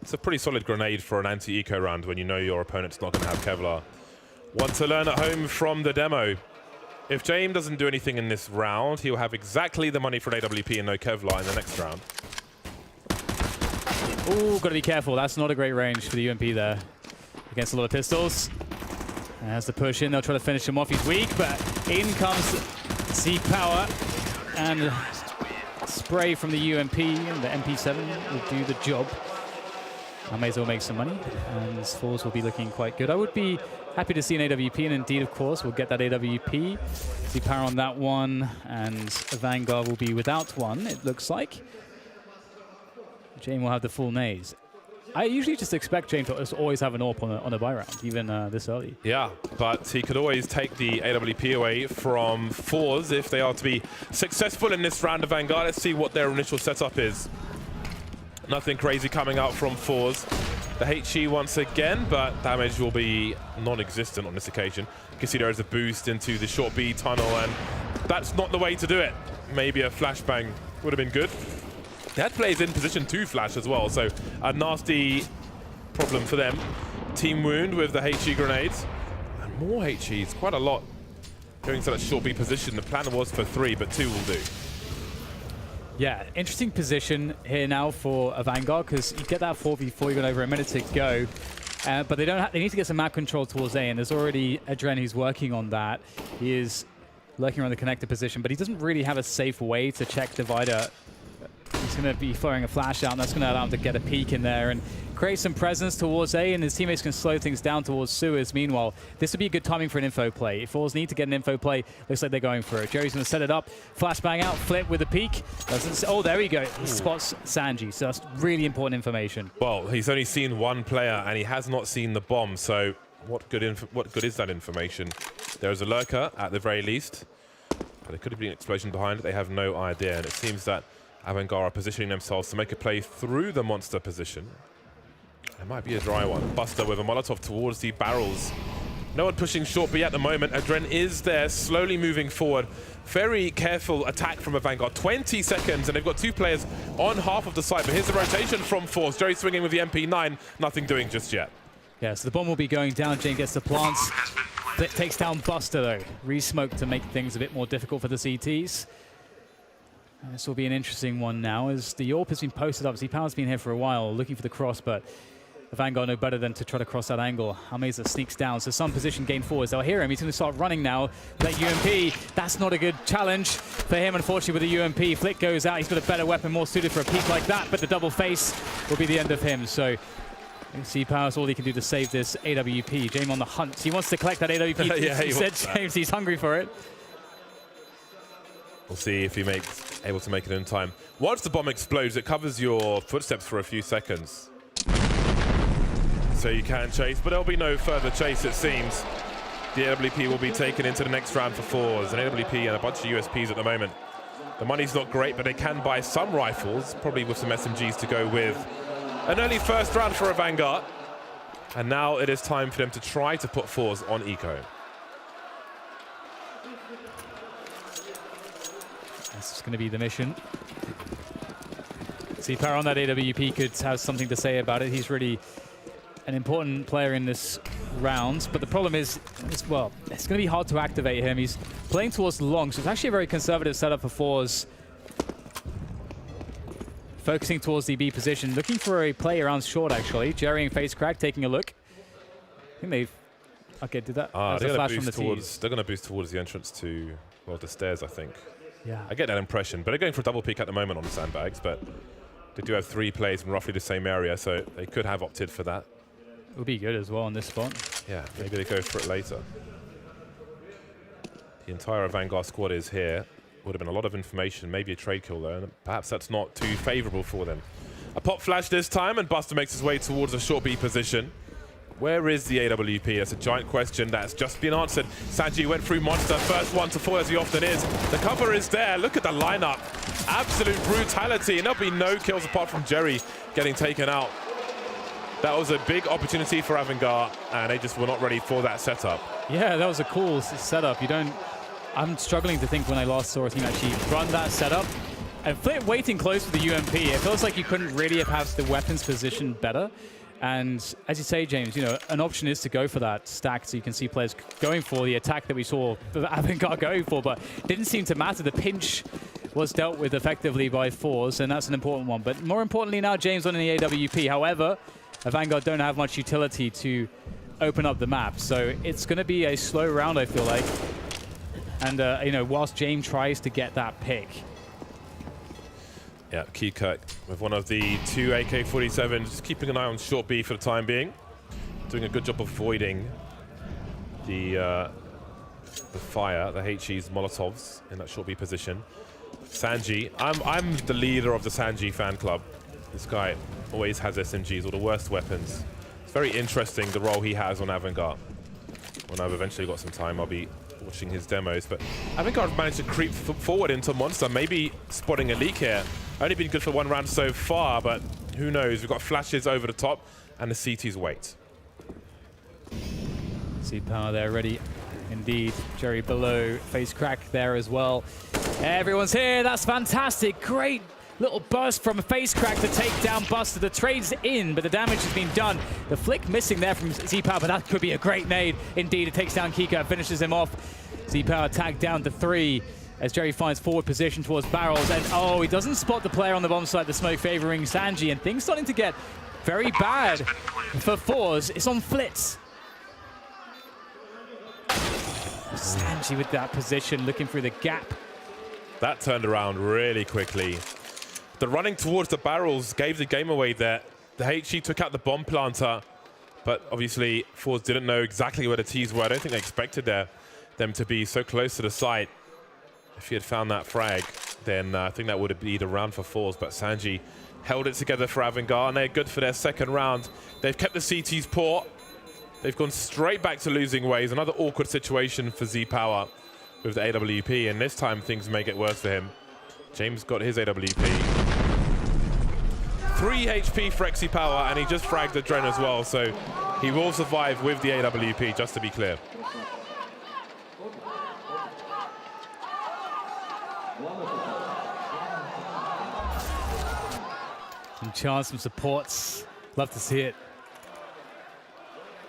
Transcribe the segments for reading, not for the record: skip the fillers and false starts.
It's a pretty solid grenade for an anti-eco round when you know your opponent's not going to have Kevlar. Want to learn at home from the demo. If James doesn't do anything in this round, he'll have exactly the money for an AWP and no Kevlar in the next round. Ooh, got to be careful. That's not a great range for the UMP there. Against a lot of pistols. And as the push in, they'll try to finish him off. He's weak, but in comes Z-Power. And spray from the UMP, and the MP7 will do the job. I may as well make some money, and forZe will be looking quite good. I would be happy to see an AWP, and indeed, of course, we'll get that AWP. Z-Power on that one, and AVANGAR will be without one, it looks like. Jane will have the full nays. I usually just expect Jane to always have an AWP on a buy round, even this early. Yeah, but he could always take the AWP away from forZe if they are to be successful in this round of AVANGAR. Let's see what their initial setup is. Nothing crazy coming out from forZe. The HE once again, but damage will be non-existent on this occasion. You can see there is a boost into the short B tunnel, and that's not the way to do it. Maybe a flashbang would have been good. They had players in position to flash as well, so a nasty problem for them. Team wound with the HE grenades. And more HEs, quite a lot going to that short B position. The plan was for 3, but 2 will do. Yeah, interesting position here now for AVANGAR, because you get that 4v4, you've got over a minute to go. But they don't. They need to get some map control towards A, and there's already Adren who's working on that. He is lurking around the connector position, but he doesn't really have a safe way to check Divider. He's going to be firing a flash out, and that's going to allow him to get a peek in there and create some presence towards A, and his teammates can slow things down towards Suez. Meanwhile, this would be a good timing for an info play. If forZe need to get an info play, looks like they're going for it. Jerry's going to set it up, flashbang out, flip with a peek. Oh, there we go. He spots Sanji, so that's really important information. Well, he's only seen one player, and he has not seen the bomb, so what good is that information? There is a lurker, at the very least, but there could have been an explosion behind it. They have no idea, and it seems that AVANGAR are positioning themselves to make a play through the monster position. It might be a dry one. Buster with a Molotov towards the barrels. No one pushing short B at the moment. Adren is there, slowly moving forward. Very careful attack from AVANGAR. 20 seconds, and they've got 2 players on half of the site. But here's the rotation from forZe. Jerry swinging with the MP9. Nothing doing just yet. Yeah, so the bomb will be going down. Jane gets the plants. Takes down Buster, though. Re-smoke to make things a bit more difficult for the CTs. And this will be an interesting one now, as the AWP has been posted up. Z-Power's been here for a while, looking for the cross, but AVANGAR no better than to try to cross that angle. Almeza sneaks down, so some position gain forwards. They'll hear him. He's going to start running now. That UMP, that's not a good challenge for him, unfortunately, with the UMP. Flick goes out. He's got a better weapon, more suited for a peek like that, but the double face will be the end of him. So Z-Power's all he can do to save this AWP. James on the hunt. He wants to collect that AWP. Yeah, he said, James, he's hungry for it. We'll see if he makes able to make it in time. Once the bomb explodes, it covers your footsteps for a few seconds. So you can chase, but there'll be no further chase, it seems. The AWP will be taken into the next round for forZe. An AWP and a bunch of USPs at the moment. The money's not great, but they can buy some rifles, probably with some SMGs to go with. An early first round for AVANGAR. And now it is time for them to try to put forZe on eco. This is going to be the mission. Z-Power on that AWP could have something to say about it. He's really an important player in this round, but the problem is, well, it's going to be hard to activate him. He's playing towards long, so it's actually a very conservative setup for forZe. Focusing towards the B position, looking for a play around short, actually. Jerry and Face Crack taking a look. I think they've... Okay, did that? That was a flash from the tees. They're going to boost towards the entrance to, well, the stairs, I think. Yeah. I get that impression, but they're going for a double peek at the moment on the sandbags, but they do have 3 plays in roughly the same area, so they could have opted for that. It would be good as well on this spot. Yeah, maybe they go for it later. The entire AVANGAR squad is here. Would have been a lot of information, maybe a trade kill there, and perhaps that's not too favorable for them. A pop flash this time, and Buster makes his way towards a short B position. Where is the AWP? That's a giant question that's just been answered. Sanji went through Monster, first one to fall as he often is. The cover is there. Look at the lineup. Absolute brutality, and there'll be no kills apart from Jerry getting taken out. That was a big opportunity for AVANGAR, and they just were not ready for that setup. Yeah, that was a cool setup. I'm struggling to think when I last saw a team actually run that setup And Flit waiting close with the UMP. It feels like you couldn't really have had the weapons positioned better. And as you say, James, you know, an option is to go for that stack, so you can see players going for the attack that we saw AVANGAR going for, but didn't seem to matter. The pinch was dealt with effectively by forZe, and that's an important one. But more importantly now, James on the AWP. However, AVANGAR don't have much utility to open up the map, so it's going to be a slow round, I feel like. And, you know, whilst James tries to get that pick. Yeah, Keycut with one of the 2 AK-47s, just keeping an eye on short B for the time being. Doing a good job of avoiding the fire, the HE's Molotovs in that short B position. Sanji, I'm the leader of the Sanji fan club. This guy always has SMGs, or the worst weapons. It's very interesting the role he has on AVANGAR. When I've eventually got some time, I'll be watching his demos. But AVANGAR have managed to creep forward into Monster, maybe spotting a leak here. Only been good for one round so far, but who knows? We've got flashes over the top, and the CT's wait. Z-Power there ready. Indeed, Jerry below, face crack there as well. Everyone's here, that's fantastic. Great little burst from a face crack to take down Buster. The trade's in, but the damage has been done. The flick missing there from Z-Power, but that could be a great nade. Indeed, it takes down Kika, finishes him off. Z-Power tagged down to 3 as Jerry finds forward position towards barrels. And oh, he doesn't spot the player on the bomb site, the smoke favoring Sanji, and things starting to get very bad for forZe. It's on Flitz. Sanji with that position, looking through the gap. That turned around really quickly. The running towards the barrels gave the game away there. The HE took out the bomb planter, but obviously forZe didn't know exactly where the T's were. I don't think they expected them to be so close to the site. If he had found that frag, then I think that would have been the round for forZe, but Sanji held it together for AVANGAR, and they're good for their second round. They've kept the CT's port. They've gone straight back to losing ways. Another awkward situation for Z-Power with the AWP, and this time things may get worse for him. James got his AWP. 3 HP for Z-Power, and he just fragged the Dren as well, so he will survive with the AWP, just to be clear. Some chance, some supports. Love to see it.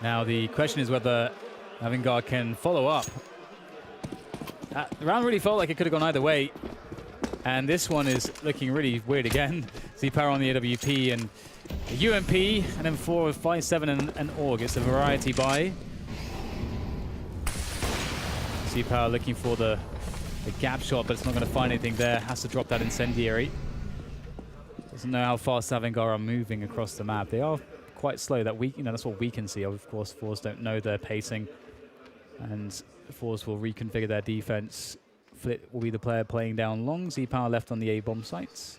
Now the question is whether AVANGAR can follow up. The round really felt like it could have gone either way. And this one is looking really weird again. Z-Power on the AWP and a UMP, and then 4, 5, 7, and an AUG. It's a variety buy. Z-Power looking for the gap shot, but it's not going to find anything there. Has to drop that incendiary. Doesn't know how fast AVANGAR are moving across the map. They are quite slow. That's what we can see. Of course, forZe don't know their pacing, and forZe will reconfigure their defense. Flit will be the player playing down long. Z-Power left on the A bomb sites,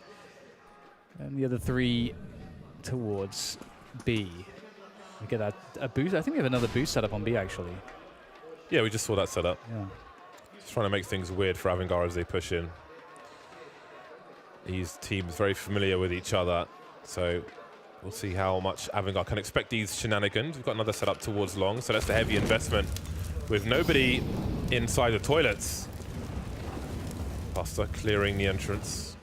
and the other 3 towards B. We get a boost. I think we have another boost setup on B actually. Yeah, we just saw that setup. Yeah. Just trying to make things weird for AVANGAR as they push in. These teams very familiar with each other, so we'll see how much AVANGAR can expect these shenanigans. We've got another setup towards long, so that's the heavy investment with nobody inside the toilets. Buster clearing the entrance.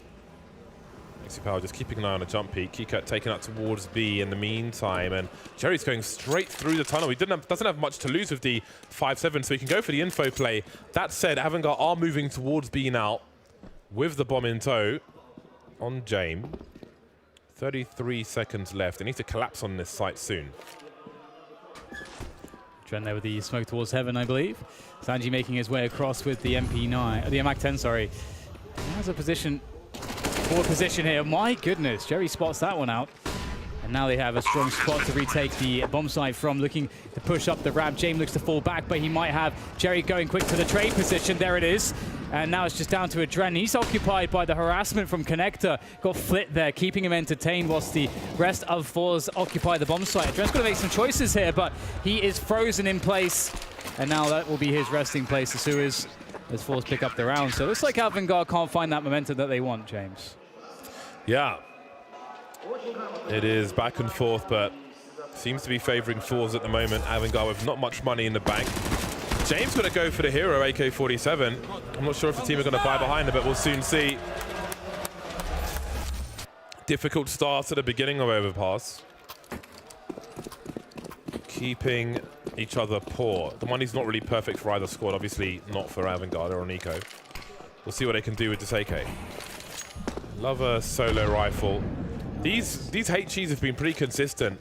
Z-Power just keeping an eye on a jump peak. Keycut taking out towards B in the meantime, and Jerry's going straight through the tunnel. He doesn't have much to lose with the 5-7, so he can go for the info play. That said, AVANGAR are moving towards B now with the bomb in tow on James. 33 seconds left. They need to collapse on this site soon. Dren there with the smoke towards heaven, I believe. Sanji making his way across with the MP9, the MAC-10, sorry. He has a position, forward position here. My goodness, Jerry spots that one out. And now they have a strong spot to retake the bomb site from, looking to push up the ramp. James looks to fall back, but he might have Jerry going quick to the trade position. There it is. And now it's just down to a Dren. He's occupied by the harassment from Connector. Got Flit there, keeping him entertained whilst the rest of forZe occupy the bomb site. Dren's got to make some choices here, but he is frozen in place. And now that will be his resting place as soon as forZe pick up the round. So it looks like AVANGAR can't find that momentum that they want, James. Yeah. It is back and forth, but seems to be favoring forZe at the moment. AVANGAR with not much money in the bank. James going to go for the hero AK-47. I'm not sure if the team are going to buy behind him, but we'll soon see. Difficult start at the beginning of Overpass. Keeping each other poor. The money's not really perfect for either squad, obviously not for AVANGAR or Nico. We'll see what they can do with this AK. Love a solo rifle. These HEs have been pretty consistent,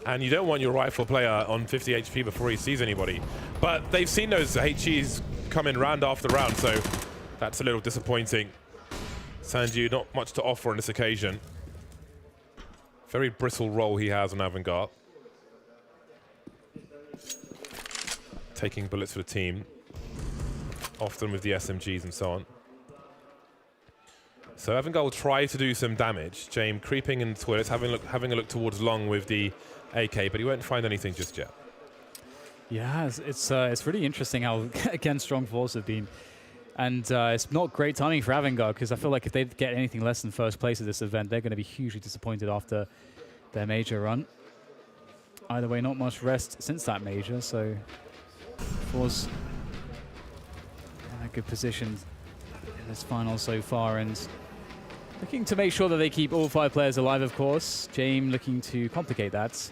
and you don't want your rifle player on 50 HP before he sees anybody. But they've seen those HEs come in round after round, so that's a little disappointing. Sanji, not much to offer on this occasion. Very brittle role he has on AVANGAR. Taking bullets for the team, often with the SMGs and so on. So AVANGAR will try to do some damage. James creeping in the toilets, having a look towards long with the AK, but he won't find anything just yet. Yeah, it's really interesting how, again, strong force have been. And it's not great timing for AVANGAR, because I feel like if they get anything less than first place at this event, they're going to be hugely disappointed after their major run. Either way, not much rest since that major, so forZe in a good position in this final so far, and looking to make sure that they keep all 5 players alive, of course. James looking to complicate that.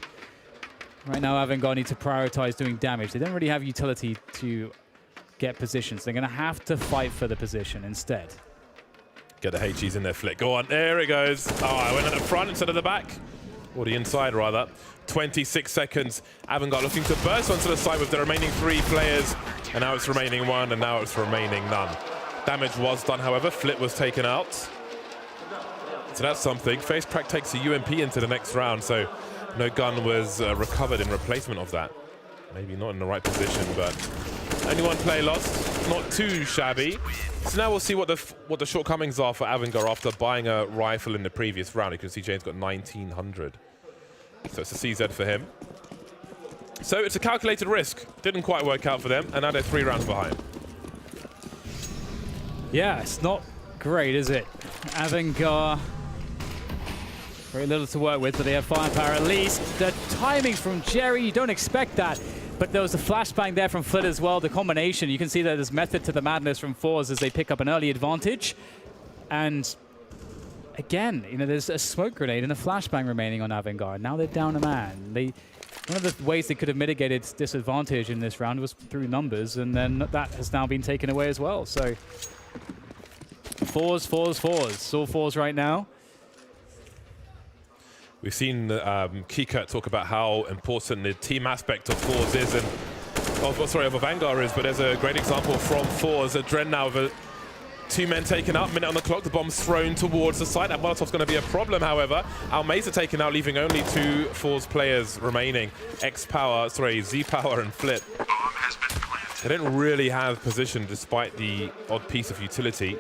Right now, AVANGAR need to prioritize doing damage. They don't really have utility to get positions. They're going to have to fight for the position instead. Get the HEs in there, Flick. Go on. There it goes. Oh, I went at the front instead of the back. Or the inside, rather. 26 seconds. AVANGAR looking to burst onto the side with the remaining 3 players. And now it's remaining 1, and now it's remaining none. Damage was done, however. Flip was taken out. So that's something. Face Crack takes a UMP into the next round, so no gun was recovered in replacement of that. Maybe not in the right position, but only 1 play lost. Not too shabby. So now we'll see what the shortcomings are for AVANGAR after buying a rifle in the previous round. You can see James got 1900. So it's a CZ for him. So it's a calculated risk. Didn't quite work out for them, and now they're 3 rounds behind. Yeah, it's not great, is it? AVANGAR, very little to work with, but they have firepower at least. The timings from Jerry, you don't expect that. But there was a flashbang there from Flit as well. The combination, you can see that there's method to the madness from forZe as they pick up an early advantage. And again, you know, there's a smoke grenade and a flashbang remaining on AVANGAR. Now they're down a man. One of the ways they could have mitigated this advantage in this round was through numbers, and then that has now been taken away as well. So forZe. It's all forZe right now. We've seen Kika talk about how important the team aspect of forZe is, and of AVANGAR is, but there's a great example from forZe. Dren now with 2 men taken out, minute on the clock, the bomb's thrown towards the side. That Molotov's going to be a problem, however. Almeza taken out, leaving only 2 forZe players remaining. Z-Power and Flit. They don't really have position despite the odd piece of utility,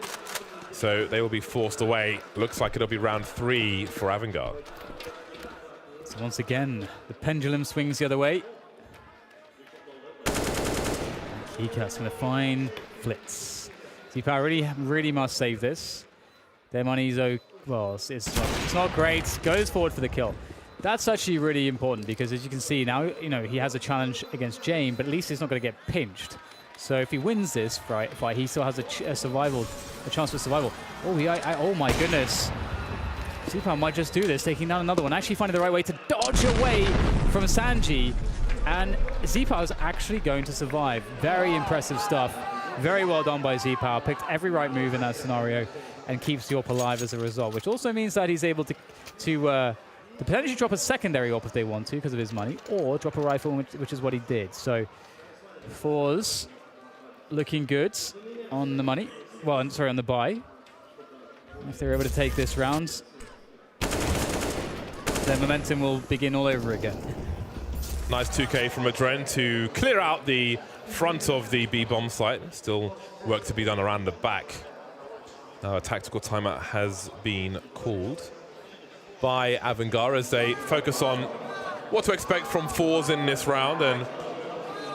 so they will be forced away. Looks like it'll be round 3 for AVANGAR. So once again, the pendulum swings the other way. Kika's going to find Flitz. Z-Power really must save this. Their money's, well, it's not great. Goes forward for the kill. That's actually really important because, as you can see now, you know, he has a challenge against James, but at least he's not going to get pinched. So if he wins this fight, he still has a chance for survival. Oh, oh my goodness. Z-Power might just do this, taking down another one. Actually finding the right way to dodge away from Sanji. And Z-Power is actually going to survive. Very impressive stuff. Very well done by Z-Power. Picked every right move in that scenario and keeps the AWP alive as a result, which also means that he's able to potentially drop a secondary AWP if they want to because of his money, or drop a rifle, which is what he did. So forZe looking good on the money. Well, I'm sorry, on the buy. If they're able to take this round, their momentum will begin all over again. Nice 2K from Adren to clear out the front of the B-bomb site. Still work to be done around the back. Now a tactical timeout has been called by AVANGAR as they focus on what to expect from forZe in this round and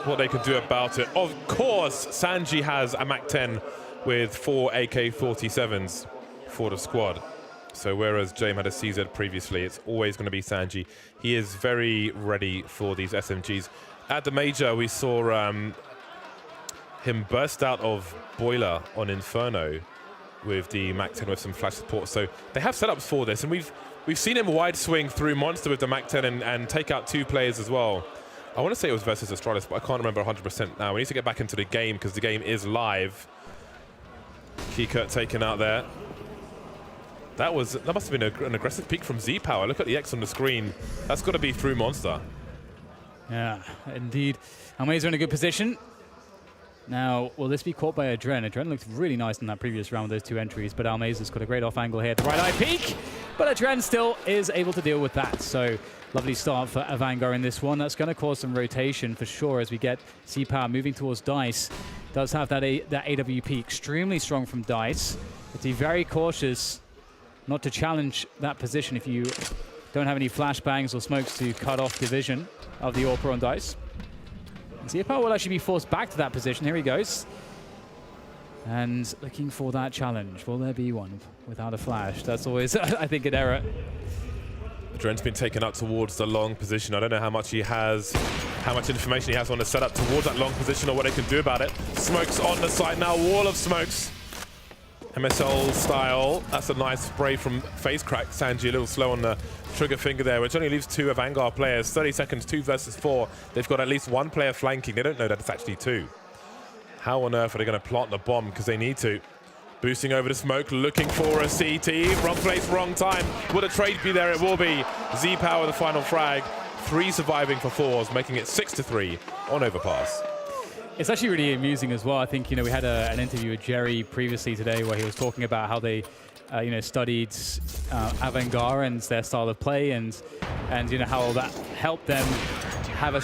what they can do about it. Of course, Sanji has a MAC-10 with 4 AK-47s for the squad. So whereas James had a CZ previously, it's always going to be Sanji. He is very ready for these SMGs. At the major, we saw him burst out of Boiler on Inferno with the MAC-10 with some flash support. So they have setups for this, and we've We've seen him wide swing through Monster with the MAC-10 and take out 2 players as well. I want to say it was versus Astralis, but I can't remember 100% now. We need to get back into the game because the game is live. Keycurt taken out there. That must have been an aggressive peek from Z-Power. Look at the X on the screen. That's got to be through Monster. Yeah, indeed. Almeiza in a good position. Now, will this be caught by Adren? Adren looked really nice in that previous round, those 2 entries, but Almeiza's got a great off angle here at the right eye peek, but Adren still is able to deal with that. So, lovely start for AVANGAR in this one. That's going to cause some rotation for sure as we get Z-Power moving towards Dice. Does have that AWP extremely strong from Dice. But be very cautious not to challenge that position if you don't have any flashbangs or smokes to cut off the vision of the AWP on Dice. Z-Power will actually be forced back to that position. Here he goes. And looking for that challenge. Will there be one without a flash? That's always, I think, an error. Adren's been taken out towards the long position. I don't know how much he has, how much information he has on the setup towards that long position or what they can do about it. Smokes on the side now, wall of smokes. MSL style. That's a nice spray from Face Crack. Sanji a little slow on the trigger finger there, which only leaves 2 AVANGAR players. 30 seconds, 2 versus 4. They've got at least 1 player flanking. They don't know that it's actually 2. How on earth are they going to plant the bomb? Because they need to. Boosting over the smoke, looking for a CT. Wrong place, wrong time. Will the trade be there? It will be. Z-Power the final frag. 3 surviving for forZe, making it 6-3 on Overpass. It's actually really amusing as well. I think, we had an interview with Jerry previously today where he was talking about how they, studied AVANGAR and their style of play and how that helped them have a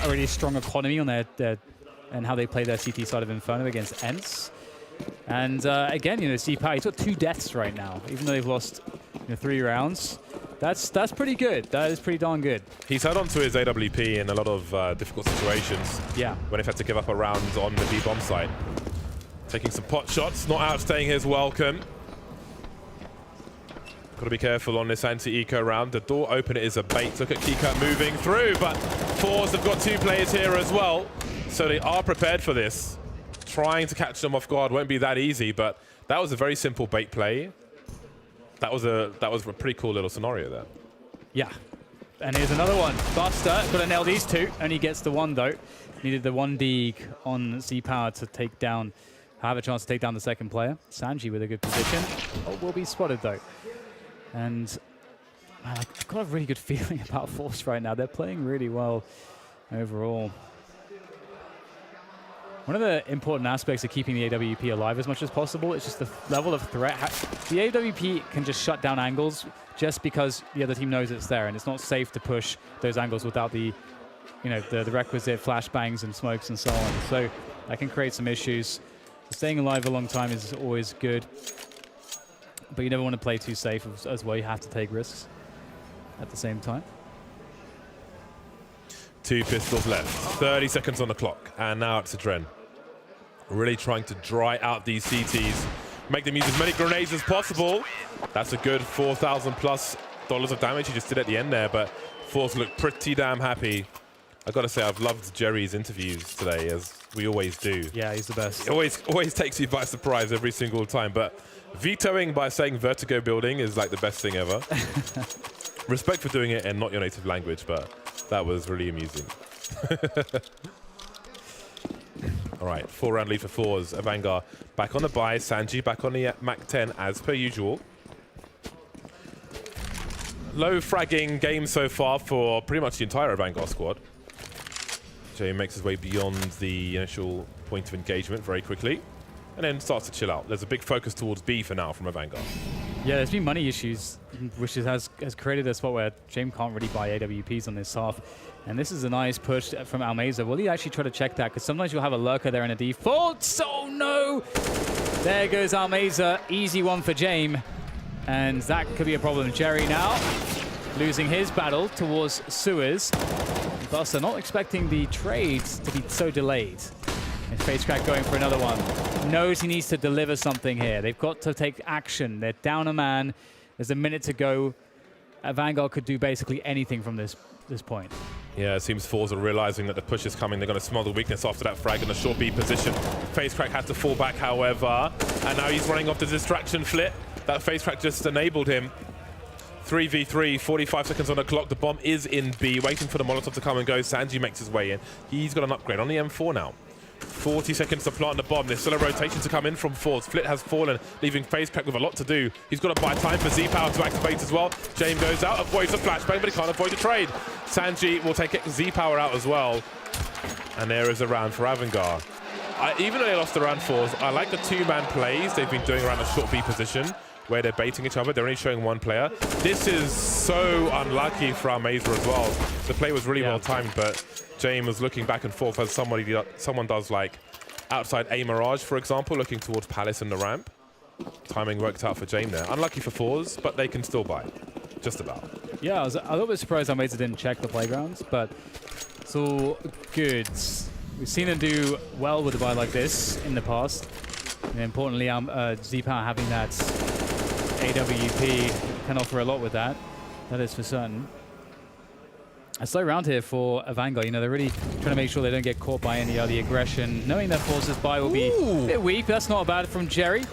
really strong economy on their and how they play their CT side of Inferno against ENTZ. And again, Z-Power, he's got 2 deaths right now, even though they've lost 3 rounds. That's pretty good. That is pretty darn good. He's held on to his AWP in a lot of difficult situations. Yeah. When they've had to give up a round on the B-bomb site. Taking some pot shots, not outstaying his welcome. Got to be careful on this anti-eco round. The door opener is a bait. Look at Keycurt moving through, but forZe have got 2 players here as well. So they are prepared for this. Trying to catch them off guard won't be that easy, but that was a very simple bait play. That was a pretty cool little scenario there. Yeah. And here's another one. Buster, got to nail these 2, and he gets the 1 though. Needed the 1 dig on Z-Power to have a chance to take down the second player. Sanji with a good position. Oh, will be spotted though. And man, I've got a really good feeling about forZe right now. They're playing really well overall. One of the important aspects of keeping the AWP alive as much as possible is just the level of threat. The AWP can just shut down angles just because the other team knows it's there, and it's not safe to push those angles without the requisite flashbangs and smokes and so on. So that can create some issues. Staying alive a long time is always good, but you never want to play too safe as well. You have to take risks at the same time. 2 pistols left, 30 seconds on the clock, and now it's Adren. Really trying to dry out these CTs, make them use as many grenades as possible. That's a good $4,000+ of damage he just did at the end there, but forZe look pretty damn happy. I've got to say, I've loved Jerry's interviews today, as we always do. Yeah, he's the best. It always takes you by surprise every single time, but vetoing by saying vertigo building is like the best thing ever. Respect for doing it in not your native language, but that was really amusing. All right, 4-round lead for forZe. AVANGAR back on the buy. Sanji back on the MAC-10 as per usual. Low fragging game so far for pretty much the entire AVANGAR squad. Jay makes his way beyond the initial point of engagement very quickly and then starts to chill out. There's a big focus towards B for now from AVANGAR. Yeah, there's been money issues, which has created a spot where James can't really buy AWPs on this half. And this is a nice push from Almeiza. Will he actually try to check that? Because sometimes you'll have a lurker there in a default. Oh no! There goes Almeiza. Easy one for James. And that could be a problem. Jerry now losing his battle towards Suez. Buster not expecting the trades to be so delayed. And Face Crack going for another one. Knows he needs to deliver something here. They've got to take action. They're down a man. There's a minute to go. AVANGAR could do basically anything from this point. Yeah, it seems forZe are realizing that the push is coming. They're going to smell the weakness after that frag in the short B position. Face Crack had to fall back, however. And now he's running off the distraction flip. That Face Crack just enabled him. 3v3, 45 seconds on the clock. The bomb is in B, waiting for the Molotov to come and go. Sanji makes his way in. He's got an upgrade on the M4 now. 40 seconds to plant the bomb. There's still a rotation to come in from forZe. Flit has fallen, leaving FaZe Crack with a lot to do. He's got to buy time for Z-Power to activate as well. James goes out, avoids the flashbang, but he can't avoid the trade. Sanji will take Z-Power out as well. And there is a round for AVANGAR. Even though they lost the round 4s, I like the two-man plays they've been doing around the short B position, where they're baiting each other. They're only showing one player. This is so unlucky for our Mibr as well. The play was really well timed, but James was looking back and forth as someone does, like outside A Mirage, for example, looking towards Palace in the ramp. Timing worked out for James there. Unlucky for forZe, but they can still buy. Just about. Yeah, I was a little bit surprised our mates didn't check the playgrounds, but it's all good. We've seen them do well with a buy like this in the past. And importantly, Z-Power having that AWP can offer a lot with that. That is for certain. A slow round here for AVANGAR. You know, they're really trying to make sure they don't get caught by any early aggression. Knowing that forZe's buy will be a bit weak. That's not bad from Jerry.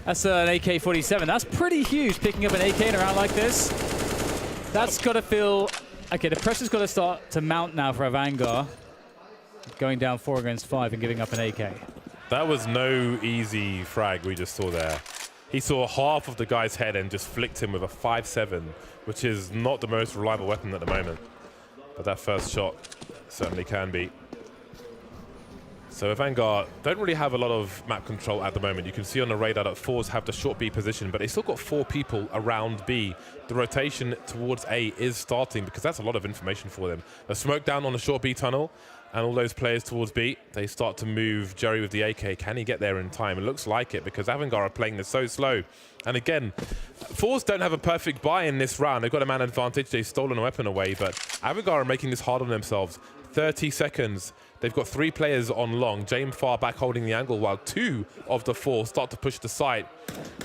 That's an AK-47. That's pretty huge, picking up an AK in a round like this. That's got to feel... Okay, the pressure's got to start to mount now for AVANGAR. Going down 4 against 5 and giving up an AK. That was no easy frag we just saw there. He saw half of the guy's head and just flicked him with a 5-7, which is not the most reliable weapon at the moment. But that first shot certainly can be. So AVANGAR don't really have a lot of map control at the moment. You can see on the radar that forZe have the short B position, but they still got 4 people around B. The rotation towards A is starting because that's a lot of information for them. A smoke down on the short B tunnel, and all those players towards B, they start to move Jerry with the AK. Can he get there in time? It looks like it because AVANGAR are playing this so slow. And again, forZe don't have a perfect buy in this round. They've got a man advantage. They've stolen a weapon away, but AVANGAR are making this hard on themselves. 30 seconds. They've got 3 players on long. James far back holding the angle while 2 of the 4 start to push the site.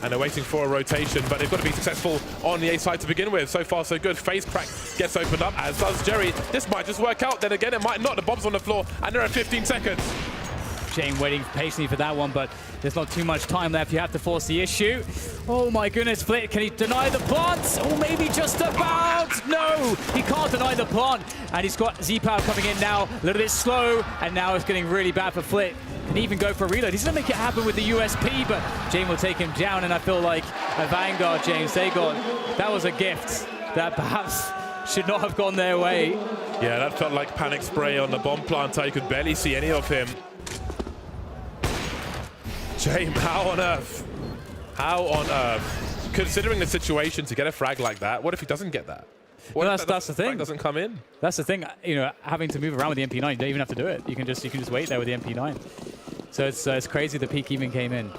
And they're waiting for a rotation, but they've got to be successful on the A side to begin with. So far, so good. FaZe Crack gets opened up, as does Jerry. This might just work out. Then again, it might not. The bomb's on the floor, and there are 15 seconds. James waiting patiently for that one, but there's not too much time left. You have to force the issue. Oh my goodness, Flit, can he deny the plant? Or maybe just about? No, he can't deny the plant. And he's got Z-Power coming in now, a little bit slow, and now it's getting really bad for Flit. Can even go for a reload. He's gonna make it happen with the USP, but James will take him down, and I feel like AVANGAR, James, that was a gift that perhaps should not have gone their way. Yeah, that felt like panic spray on the bomb planter. You could barely see any of him. James, how on earth? How on earth? Considering the situation, to get a frag like that, what if he doesn't get that? What well, if that's the thing. Doesn't come in. That's the thing. You know, having to move around with the MP9, you don't even have to do it. You can just wait there with the MP9. So it's crazy the peak even came in.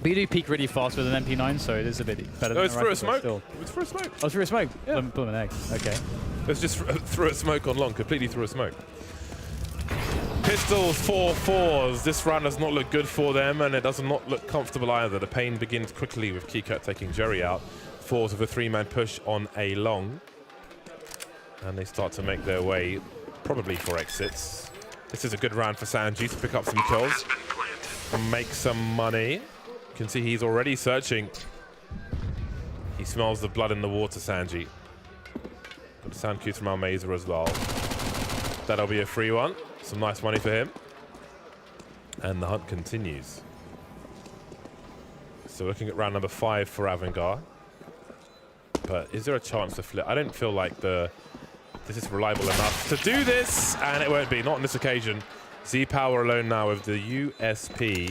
But you do peak really fast with an MP9, so it is a bit better. No, than it's through a smoke. It's through a smoke. Oh, it's through a smoke. Yeah. Bloom an egg. Okay. It's just through a smoke on long, completely through a smoke. Pistols for forZe. This round does not look good for them, and it does not look comfortable either. The pain begins quickly with Keycut taking Jerry out. forZe with a 3-man push on a long. And they start to make their way, probably for exits. This is a good round for Sanji to pick up some kills and make some money. You can see he's already searching. He smells the blood in the water, Sanji. Got a sound cue from our Mazer as well. That'll be a free one. Some nice money for him. And the hunt continues. So looking at round number 5 for AVANGAR. But is there a chance to flip? I don't feel like this is reliable enough to do this. And it won't be, not on this occasion. Z-Power alone now with the USP.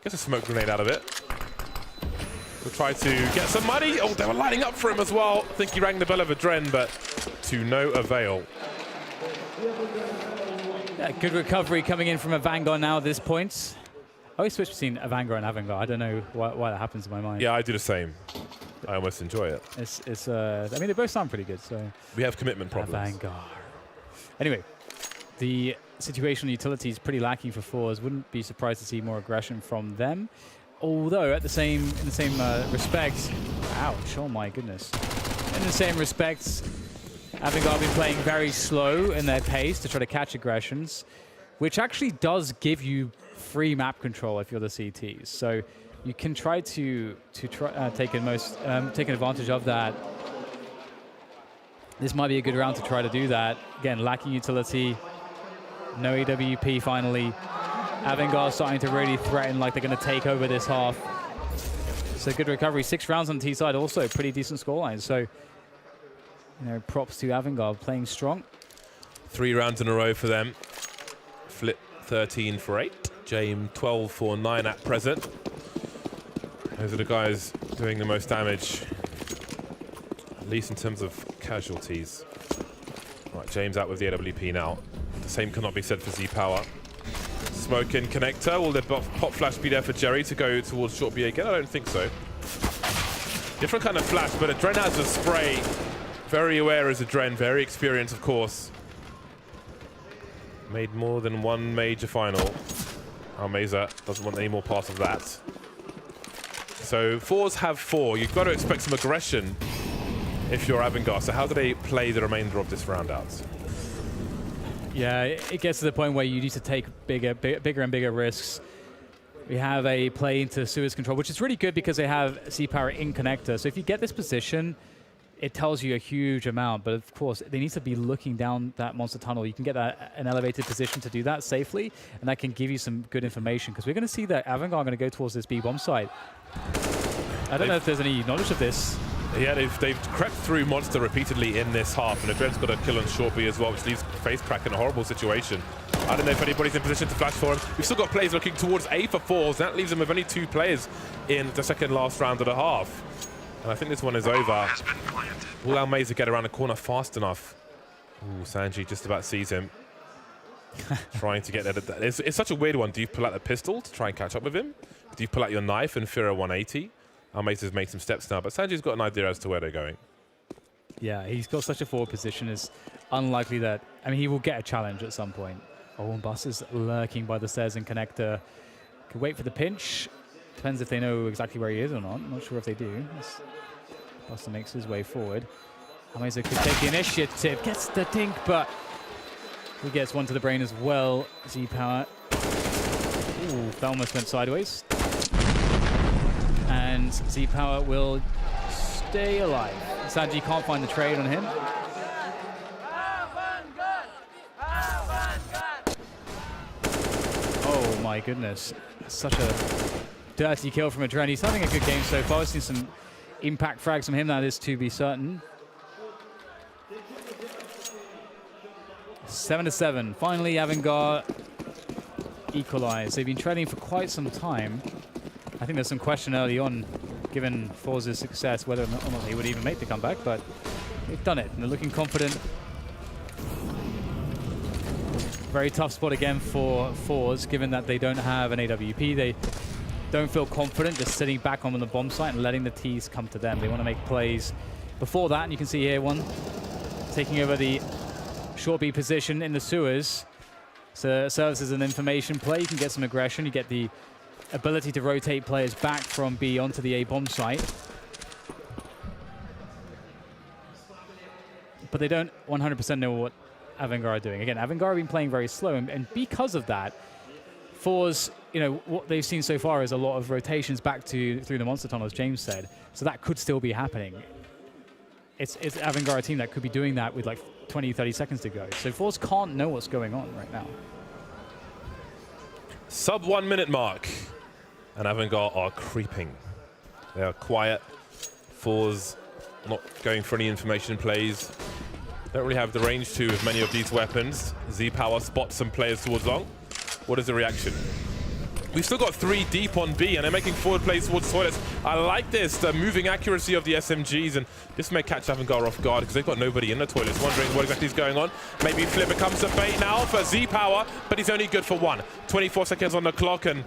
Gets a smoke grenade out of it. We'll try to get some money. Oh, they were lining up for him as well. I think he rang the bell of Adren, but to no avail. Yeah, good recovery coming in from AVANGAR now at this point. I always switch between AVANGAR and AVANGAR. I don't know why that happens in my mind. Yeah, I do the same. I almost enjoy it. I mean, they both sound pretty good, so. We have commitment problems. AVANGAR. Anyway, the situational utility is pretty lacking for forZe. Wouldn't be surprised to see more aggression from them. Although, in the same respect, ouch, oh my goodness. In the same respects, AVANGAR have been playing very slow in their pace to try to catch aggressions, which actually does give you free map control if you're the CTs. So you can try to take advantage of that. This might be a good round to try to do that. Again, lacking utility, no AWP finally. AVANGAR starting to really threaten like they're going to take over this half. So good recovery. 6 rounds on the T side, also pretty decent scoreline. So, you know, props to AVANGAR playing strong. 3 rounds in a row for them. Flip 13 for 8. James 12 for 9 at present. Those are the guys doing the most damage, at least in terms of casualties. Right, James out with the AWP now. The same cannot be said for Z-Power. Smoke in connector. Will the pop flash be there for Jerry to go towards short B again? I don't think so. Different kind of flash, but Adren has a spray. Very aware as Adren, very experienced, of course. Made more than 1 major final. Almeza doesn't want any more part of that. So forZe have 4. You've got to expect some aggression if you're AVANGAR. So how do they play the remainder of this round out? Yeah, it gets to the point where you need to take bigger and bigger risks. We have a play into Suez control, which is really good because they have Z-Power in connector. So if you get this position, it tells you a huge amount. But of course, they need to be looking down that monster tunnel. You can get an elevated position to do that safely, and that can give you some good information. Because we're going to see that AVANGAR are going to go towards this B bomb site. I don't know if there's any knowledge of this. Yeah, they've crept through Monster repeatedly in this half, and Adren's got a kill on short B as well, which leaves Face Crack in a horrible situation. I don't know if anybody's in position to flash for him. We've still got players looking towards A for forZe. That leaves them with only 2 players in the second last round of the half. And I think this one is over. Will Almeza get around the corner fast enough? Ooh, Sanji just about sees him. Trying to get there. It's such a weird one. Do you pull out the pistol to try and catch up with him? Do you pull out your knife and fear a 180? Almeza's made some steps now, but Sanji's got an idea as to where they're going. Yeah, he's got such a forward position. It's unlikely that... I mean, he will get a challenge at some point. Oh, and Bus is lurking by the stairs in connector. Could wait for the pinch. Depends if they know exactly where he is or not. I'm not sure if they do. Buster makes his way forward. Almeza could take the initiative. Gets the dink, but he gets one to the brain as well. Z-Power. Ooh, that almost went sideways. And Z-Power will stay alive. Sanji can't find the trade on him. Oh my goodness. Such a dirty kill from Adren. He's having a good game so far. We've seen some impact frags from him, that is to be certain. 7-7. Finally, AVANGAR equalize. They've been trailing for quite some time. I think there's some question early on, given forZe's success, whether or not they would even make the comeback, but they've done it, and they're looking confident. Very tough spot again for forZe, given that they don't have an AWP. They don't feel confident just sitting back on the bomb site and letting the T's come to them. They want to make plays before that, and you can see here one taking over the short B position in the sewers. So it serves as an information play. You can get some aggression. You get the ability to rotate players back from B onto the A bomb site. But they don't 100% know what AVANGAR are doing. Again, AVANGAR have been playing very slow, and because of that, forZe, you know, what they've seen so far is a lot of rotations back through the monster tunnel, as James said. So that could still be happening. It's AVANGAR, a team that could be doing that with like 20, 30 seconds to go. So forZe can't know what's going on right now. Sub 1 minute mark. And AVANGAR are creeping. They are quiet. forZe not going for any information plays. Don't really have the range to with many of these weapons. Z-Power spots some players towards long. What is the reaction? We've still got 3 deep on B, and they're making forward plays towards toilets. I like this, the moving accuracy of the SMGs, and this may catch AVANGAR off guard because they've got nobody in the toilets, wondering what exactly is going on. Maybe Flip becomes a bait now for Z-Power, but he's only good for 1. 24 seconds on the clock, and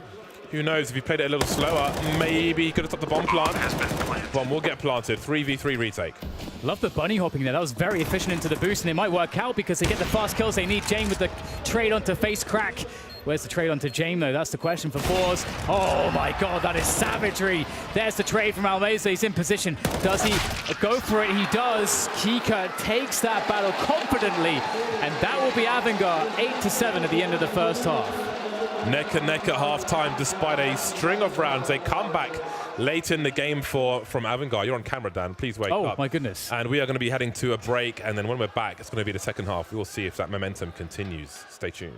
who knows, if he played it a little slower, maybe he could have stopped the bomb plant. Bomb will get planted. 3v3 retake. Love the bunny hopping there. That was very efficient into the boost, and it might work out because they get the fast kills they need. Jame with the trade onto Face Crack. Where's the trade onto Jame, though? That's the question for forZe. Oh, my God, that is savagery. There's the trade from Almeza. He's in position. Does he go for it? He does. Kika takes that battle confidently, and that will be AVANGAR 8-7 at the end of the first half. neck and neck at halftime despite a string of rounds. They come back late in the game from AVANGAR. You're on camera, Dan. Please wake up. Oh, my goodness. And we are going to be heading to a break, and then when we're back, it's going to be the second half. We will see if that momentum continues. Stay tuned.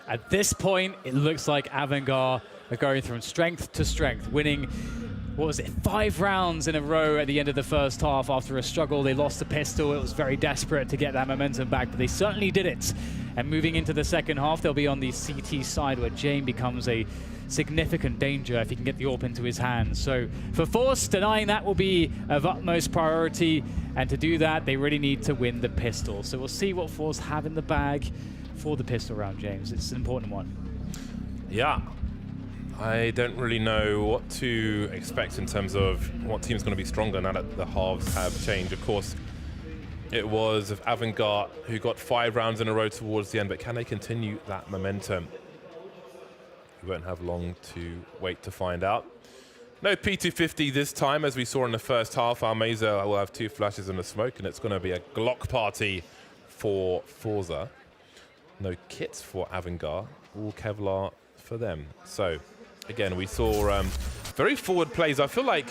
At this point, it looks like AVANGAR are going from strength to strength, winning, what was it, 5 rounds in a row at the end of the first half after a struggle. They lost the pistol. It was very desperate to get that momentum back, but they certainly did it. And moving into the second half, they'll be on the CT side where Jane becomes a significant danger if he can get the AWP into his hands. So for forZe, denying that will be of utmost priority, and to do that, they really need to win the pistol. So we'll see what forZe have in the bag for the pistol round, James. It's an important one. Yeah. I don't really know what to expect in terms of what team's going to be stronger now that the halves have changed. Of course, it was AVANGAR who got 5 rounds in a row towards the end, but can they continue that momentum? We won't have long to wait to find out. No P250 this time, as we saw in the first half. Our Meza will have 2 flashes in the smoke, and it's going to be a Glock party for forZe. No kits for AVANGAR, all Kevlar for them. So, again, we saw very forward plays. I feel like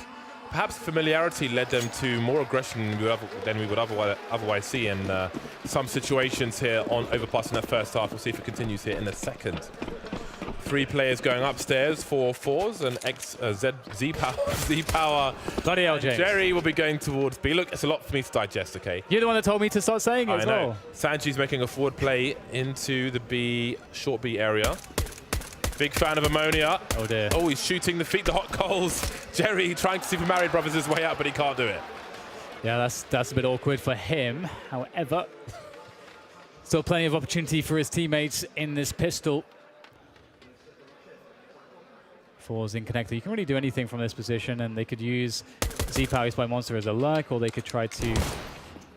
perhaps familiarity led them to more aggression than we would otherwise see in some situations here on Overpass in that first half. We'll see if it continues here in the second. 3 players going upstairs for forZe, and Z-Power. Bloody hell, James. Jerry will be going towards B. Look, it's a lot for me to digest, okay? You're the one that told me to start saying it as well. I know. Sanji's making a forward play into the B, short B area. Big fan of Ammonia. Oh, dear. Oh, he's shooting the feet, the hot coals. Jerry trying to Super Mario Brothers his way out, but he can't do it. Yeah, that's a bit awkward for him. However, still plenty of opportunity for his teammates in this pistol. forZe in connector. You can really do anything from this position, and they could use Z-Power by Monster as a lurk, or they could try to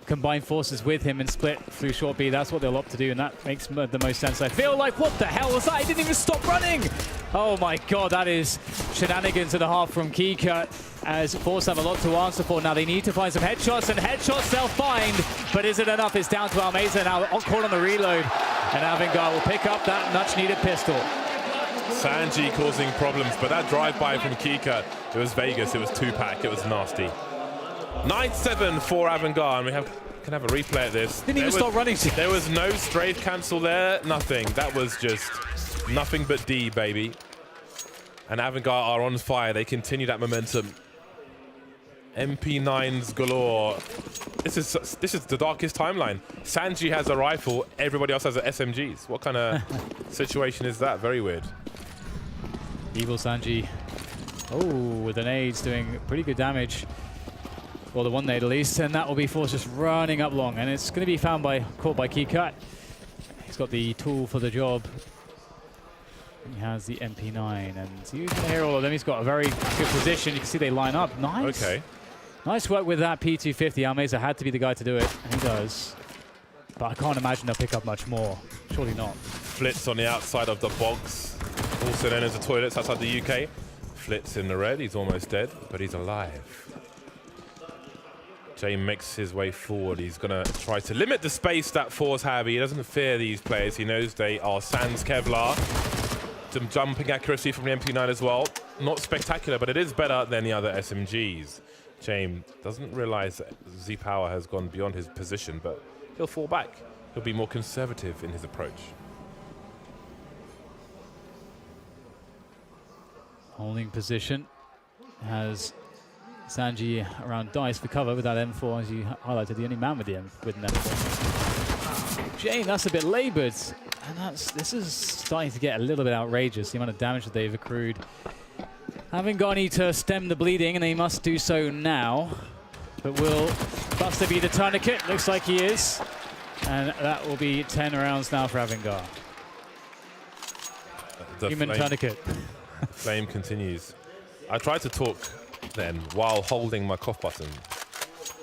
combine forces with him and split through short B. That's what they'll opt to do, and that makes the most sense. I feel like, what the hell was that? He didn't even stop running! Oh my god, that is shenanigans and a half from Kika, as forZe have a lot to answer for. Now they need to find some headshots, and headshots they'll find, but is it enough? It's down to Almeza now, caught on the reload, and AVANGAR will pick up that much-needed pistol. Sanji causing problems, but that drive-by from Kika, it was Vegas, it was 2-pack, it was nasty. 9-7 for AVANGAR, and we can have a replay of this. Didn't even stop running. There was no strafe cancel there, nothing. That was just nothing but D, baby. And AVANGAR are on fire. They continue that momentum. MP9s galore. This is the darkest timeline. Sanji has a rifle, everybody else has a SMGs. What kind of situation is that? Very weird. Evil Sanji. Oh, with the nades doing pretty good damage. Well, the one nade at least, and that will be forZe just running up long, and it's going to be caught by Keycut. He's got the tool for the job. He has the MP9, and he's going to hear all of them. He's got a very good position. You can see they line up. Nice. Okay. Nice work with that P250. Almeza had to be the guy to do it, and he does. But I can't imagine they'll pick up much more. Surely not. Flitz on the outside of the box, also known as the toilets outside the UK. Flitz in the red. He's almost dead, but he's alive. Jay makes his way forward. He's going to try to limit the space that forZe have. He doesn't fear these players. He knows they are sans Kevlar. Some jumping accuracy from the MP9 as well. Not spectacular, but it is better than the other SMGs. James doesn't realize that WESG has gone beyond his position, but he'll fall back. He'll be more conservative in his approach. Holding position. Has Sanji around dice for cover with that M4, as you highlighted, the only man with an M4. Jane, that's a bit labored, and this is starting to get a little bit outrageous, the amount of damage that they've accrued. AVANGAR need to stem the bleeding, and they must do so now. But will Buster be the tourniquet? Looks like he is. And that will be 10 rounds now for AVANGAR. Human tourniquet. Flame continues. I tried to talk then while holding my cough button,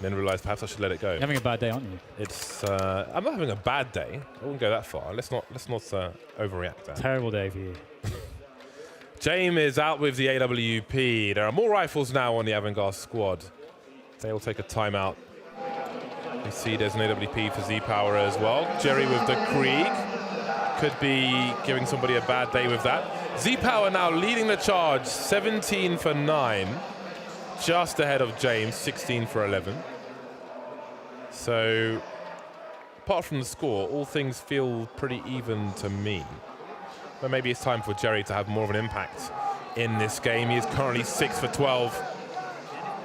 then realized perhaps I should let it go. You're having a bad day, aren't you? It's I'm not having a bad day. I wouldn't go that far. Let's not overreact there. Terrible day for you. James is out with the AWP. There are more rifles now on the AVANGAR squad. They will take a timeout. You see there's an AWP for WESG as well. Jerry with the Krieg could be giving somebody a bad day with that. WESG now leading the charge, 17 for 9. Just ahead of James, 16 for 11. So, apart from the score, all things feel pretty even to me. But maybe it's time for Jerry to have more of an impact in this game. He is currently 6 for 12.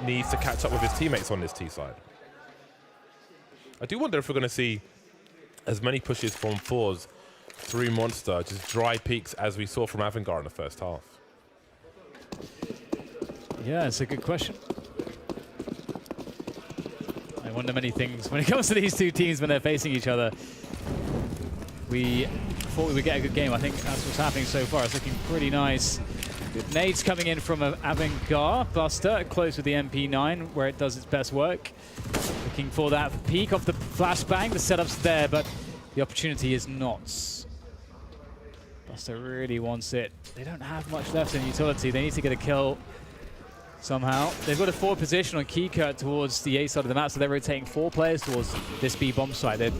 Needs to catch up with his teammates on this T side. I do wonder if we're going to see as many pushes from forZe through Monster, just dry peaks as we saw from AVANGAR in the first half. Yeah, it's a good question. I wonder many things when it comes to these two teams when they're facing each other. We thought we would get a good game. I think that's what's happening so far. It's looking pretty nice. Good nades coming in from AVANGAR. Buster close with the MP9 where it does its best work. Looking for that peak off the flashbang. The setup's there, but the opportunity is not. Buster really wants it. They don't have much left in utility. They need to get a kill somehow. They've got a forward position on Keycut towards the A side of the map, so they're rotating 4 players towards this B bomb site. They're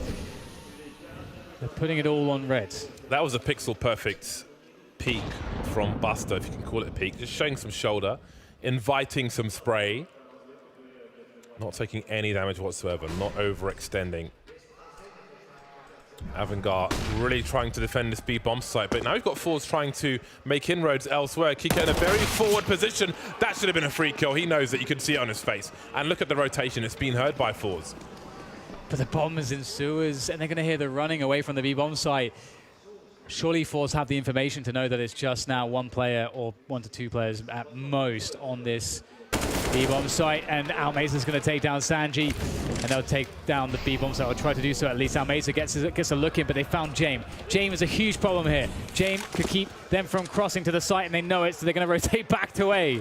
putting it all on red. That was a pixel perfect peek from Buster, if you can call it a peek. Just showing some shoulder, inviting some spray. Not taking any damage whatsoever, not overextending. AVANGAR really trying to defend this B bomb site, but now we've got forZe trying to make inroads elsewhere. Kika in a very forward position. That should have been a free kill. He knows that. You can see it on his face. And look at the rotation. It's been heard by forZe. But the bombers in sewers, and they're going to hear the running away from the B bomb site. Surely forZe have the information to know that it's just now 1 player or 1 to 2 players at most on this B-bomb site, and Almeza's going to take down Sanji, and they'll take down the B-bomb site, or try to do so at least. Almeza gets a look in, but they found James. James is a huge problem here. James could keep them from crossing to the site, and they know it, so they're going to rotate back to A.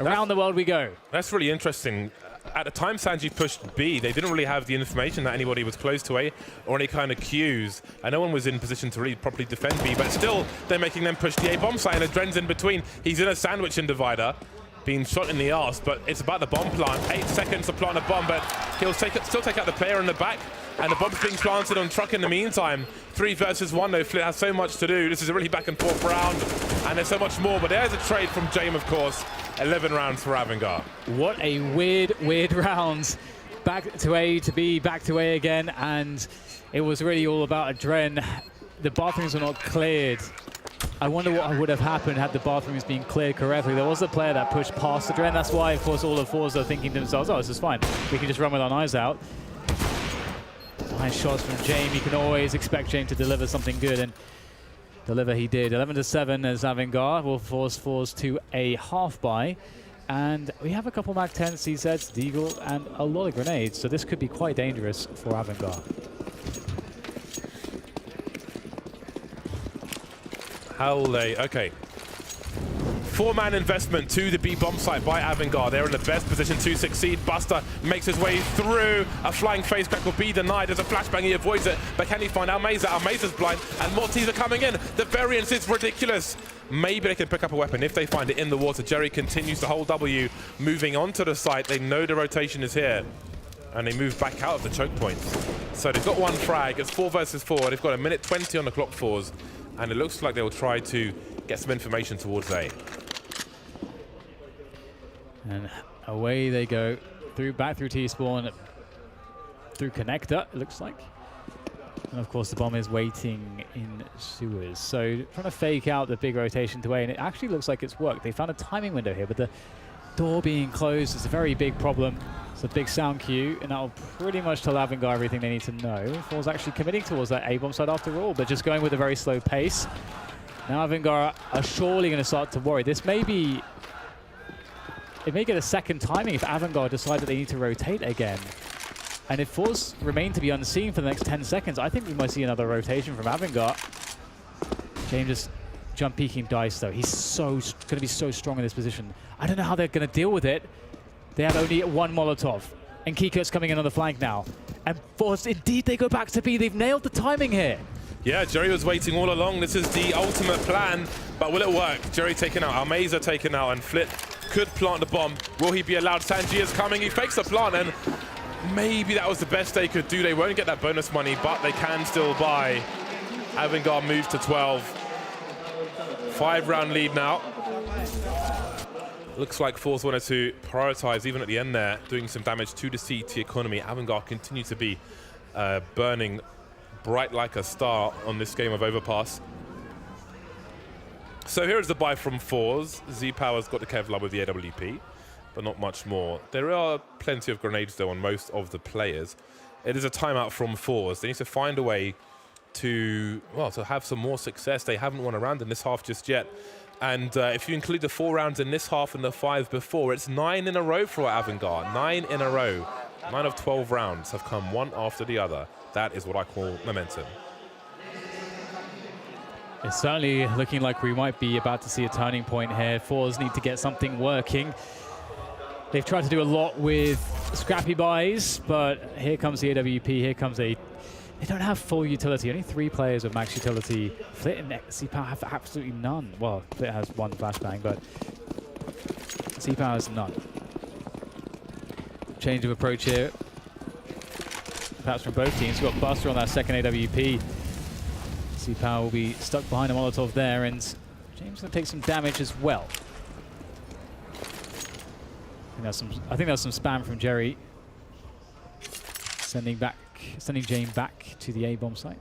Around the world we go. That's really interesting. At the time Sanji pushed B, they didn't really have the information that anybody was close to A or any kind of cues. And no one was in position to really properly defend B, but still they're making them push the A bomb site, and Adren's in between. He's in a sandwich and divider, being shot in the arse, but it's about the bomb plant. 8 seconds to plant a bomb, but he'll still take out the player in the back, and the bomb's being planted on truck in the meantime. 3 versus 1 though. Flit has so much to do. This is a really back and forth round, and there's so much more, but there's a trade from James, of course. 11 rounds for AVANGAR. What a weird round. Back to A to B, back to A again, and it was really all about Adren. The bathrooms were not cleared. I wonder what would have happened had the bathrooms been cleared correctly. There was a player that pushed past the Dren. That's why, of course, all the forZe are thinking to themselves, oh, this is fine. We can just run with our knives out. Nice shots from James. You can always expect James to deliver something good, and deliver he did. 11-7 as AVANGAR will force forZe to a half buy. And we have a couple Mag 10 CZs, Deagle, and a lot of grenades. So this could be quite dangerous for AVANGAR. Okay. 4-man investment to the B bomb site by AVANGAR. They're in the best position to succeed. Buster makes his way through. A flying phase crack will be denied. There's a flashbang, he avoids it. But can he find Almeza? Almeza's blind, and more teams are coming in. The variance is ridiculous. Maybe they can pick up a weapon if they find it in the water. Jerry continues to hold W, moving onto the site. They know the rotation is here, and they move back out of the choke points. So they've got one frag. It's 4 versus 4. They've got a minute 20 on the clock forZe, and it looks like they'll try to get some information towards A. And away they go, back through T-spawn, through connector, it looks like. And of course the bomb is waiting in sewers. So trying to fake out the big rotation to A, and it actually looks like it's worked. They found a timing window here, but the door being closed is a very big problem. It's a big sound cue, and that'll pretty much tell AVANGAR everything they need to know. forZe actually committing towards that A-bomb side after all, but just going with a very slow pace. Now AVANGAR are surely going to start to worry. This may be... It may get a second timing if AVANGAR decide that they need to rotate again. And if forZe remain to be unseen for the next 10 seconds, I think we might see another rotation from AVANGAR. James just jump peeking dice though. He's going to be so strong in this position. I don't know how they're going to deal with it. They have only one Molotov. And Kiko's coming in on the flank now. And forZe, indeed, they go back to B. They've nailed the timing here. Yeah, Jerry was waiting all along. This is the ultimate plan, but will it work? Jerry taken out, Almeza taken out, and Flit could plant the bomb. Will he be allowed? Sanji is coming. He fakes the plant, and maybe that was the best they could do. They won't get that bonus money, but they can still buy. AVANGAR moves to 12. 5-round lead now. Looks like forZe wanted to prioritize, even at the end there, doing some damage to the CT economy. AVANGAR continue to be burning bright like a star on this game of Overpass. So here is the buy from forZe. Z-Power's got the Kevlar with the AWP, but not much more. There are plenty of grenades though on most of the players. It is a timeout from forZe. They need to find a way to, well, to have some more success. They haven't won a round in this half just yet. And if you include the 4 rounds in this half and the 5 before, it's 9 in a row for AVANGAR. 9 in a row. 9 of 12 rounds have come one after the other. That is what I call momentum. It's certainly looking like we might be about to see a turning point here. forZe need to get something working. They've tried to do a lot with scrappy buys, but here comes the AWP, here comes a... They don't have full utility. Only 3 players with max utility. Flit and C-Power have absolutely none. Well, Flit has 1 flashbang, but C-Power has none. Change of approach here. Perhaps from both teams. We've got Buster on that second AWP. C-Power will be stuck behind a Molotov there, and James will take some damage as well. I think that's some spam from Jerry. Sending James back to the A-bomb site.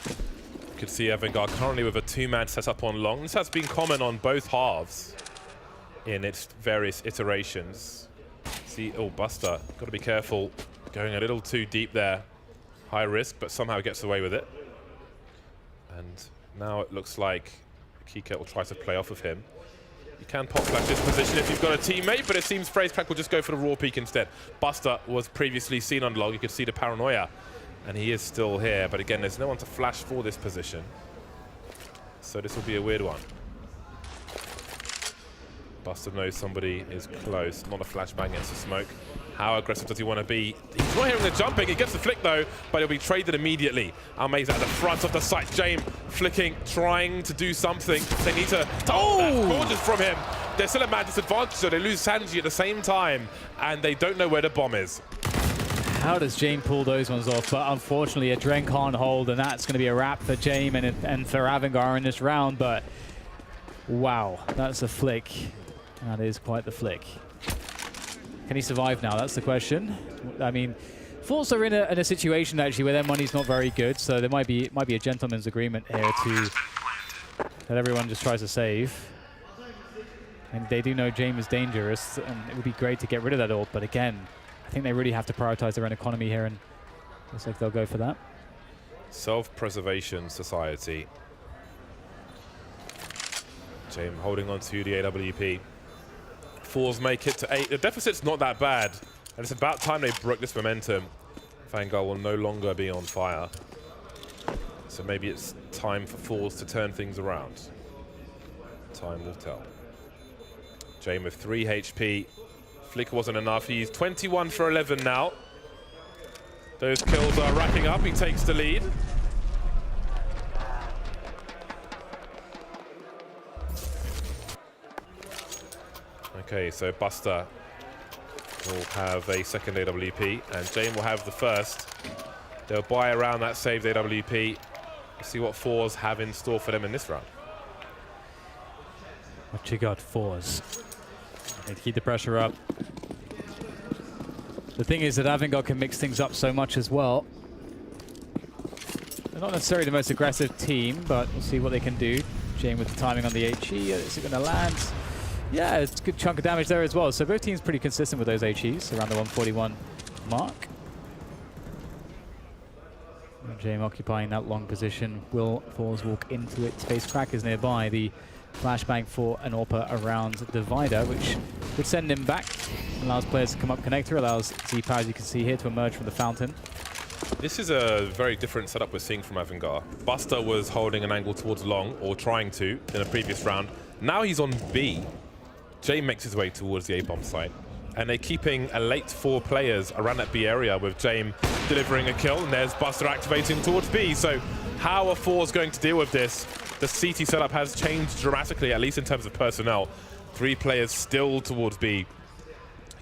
You can see AVANGAR currently with a 2-man setup on long. This has been common on both halves in its various iterations. See, oh, Buster, got to be careful. Going a little too deep there. High risk, but somehow gets away with it. And now it looks like Kika will try to play off of him. You can pop flash this position if you've got a teammate, but it seems FaZe Crack will just go for the raw peak instead. Buster was previously seen on log. You could see the paranoia, and he is still here. But again, there's no one to flash for this position. So this will be a weird one. Buster knows somebody is close. Not a flashbang, it's a smoke. How aggressive does he want to be? He's not hearing the jumping. He gets the flick though, but he'll be traded immediately. Almeza at the front of the site. James flicking, trying to do something. They need to... Oh, that's gorgeous from him. They're still at mad disadvantage, so they lose Sanji at the same time, and they don't know where the bomb is. How does James pull those ones off? But unfortunately, a Dren can't hold, and that's going to be a wrap for James and for AVANGAR in this round. But wow, that's a flick. That is quite the flick. Can he survive now? That's the question. I mean, forZe are in a situation actually where their money's not very good, so there might be a gentleman's agreement here to that everyone just tries to save. And they do know James is dangerous, and it would be great to get rid of that ult, but again, I think they really have to prioritize their own economy here, and looks like they'll go for that. Self-preservation society. James holding on to the AWP. forZe make it to 8. The deficit's not that bad, and it's about time they broke this momentum. AVANGAR will no longer be on fire. So maybe it's time for forZe to turn things around. Time will tell. James with 3 HP. Flicker wasn't enough. He's 21 for 11 now. Those kills are racking up. He takes the lead. Okay, so Buster will have a second AWP, and James will have the first. They'll buy around that saved AWP. See what forZe have in store for them in this round. What you got, forZe? Need to keep the pressure up. The thing is that AVANGAR can mix things up so much as well. They're not necessarily the most aggressive team, but we'll see what they can do. James with the timing on the HE. Is it going to land? Yeah, it's a good chunk of damage there as well. So both teams pretty consistent with those HEs, around the 141 mark. James occupying that long position. Will forZe walk into it? Space Crack is nearby. The flashbang for an AWP around Divider, which would send him back. Allows players to come up connector, allows Z-Power, as you can see here, to emerge from the fountain. This is a very different setup we're seeing from AVANGAR. Buster was holding an angle towards long, or trying to, in a previous round. Now he's on B. James makes his way towards the A-bomb site. And they're keeping a late 4 players around that B area, with James delivering a kill, and there's Buster activating towards B. So how are forZe going to deal with this? The CT setup has changed dramatically, at least in terms of personnel. 3 players still towards B.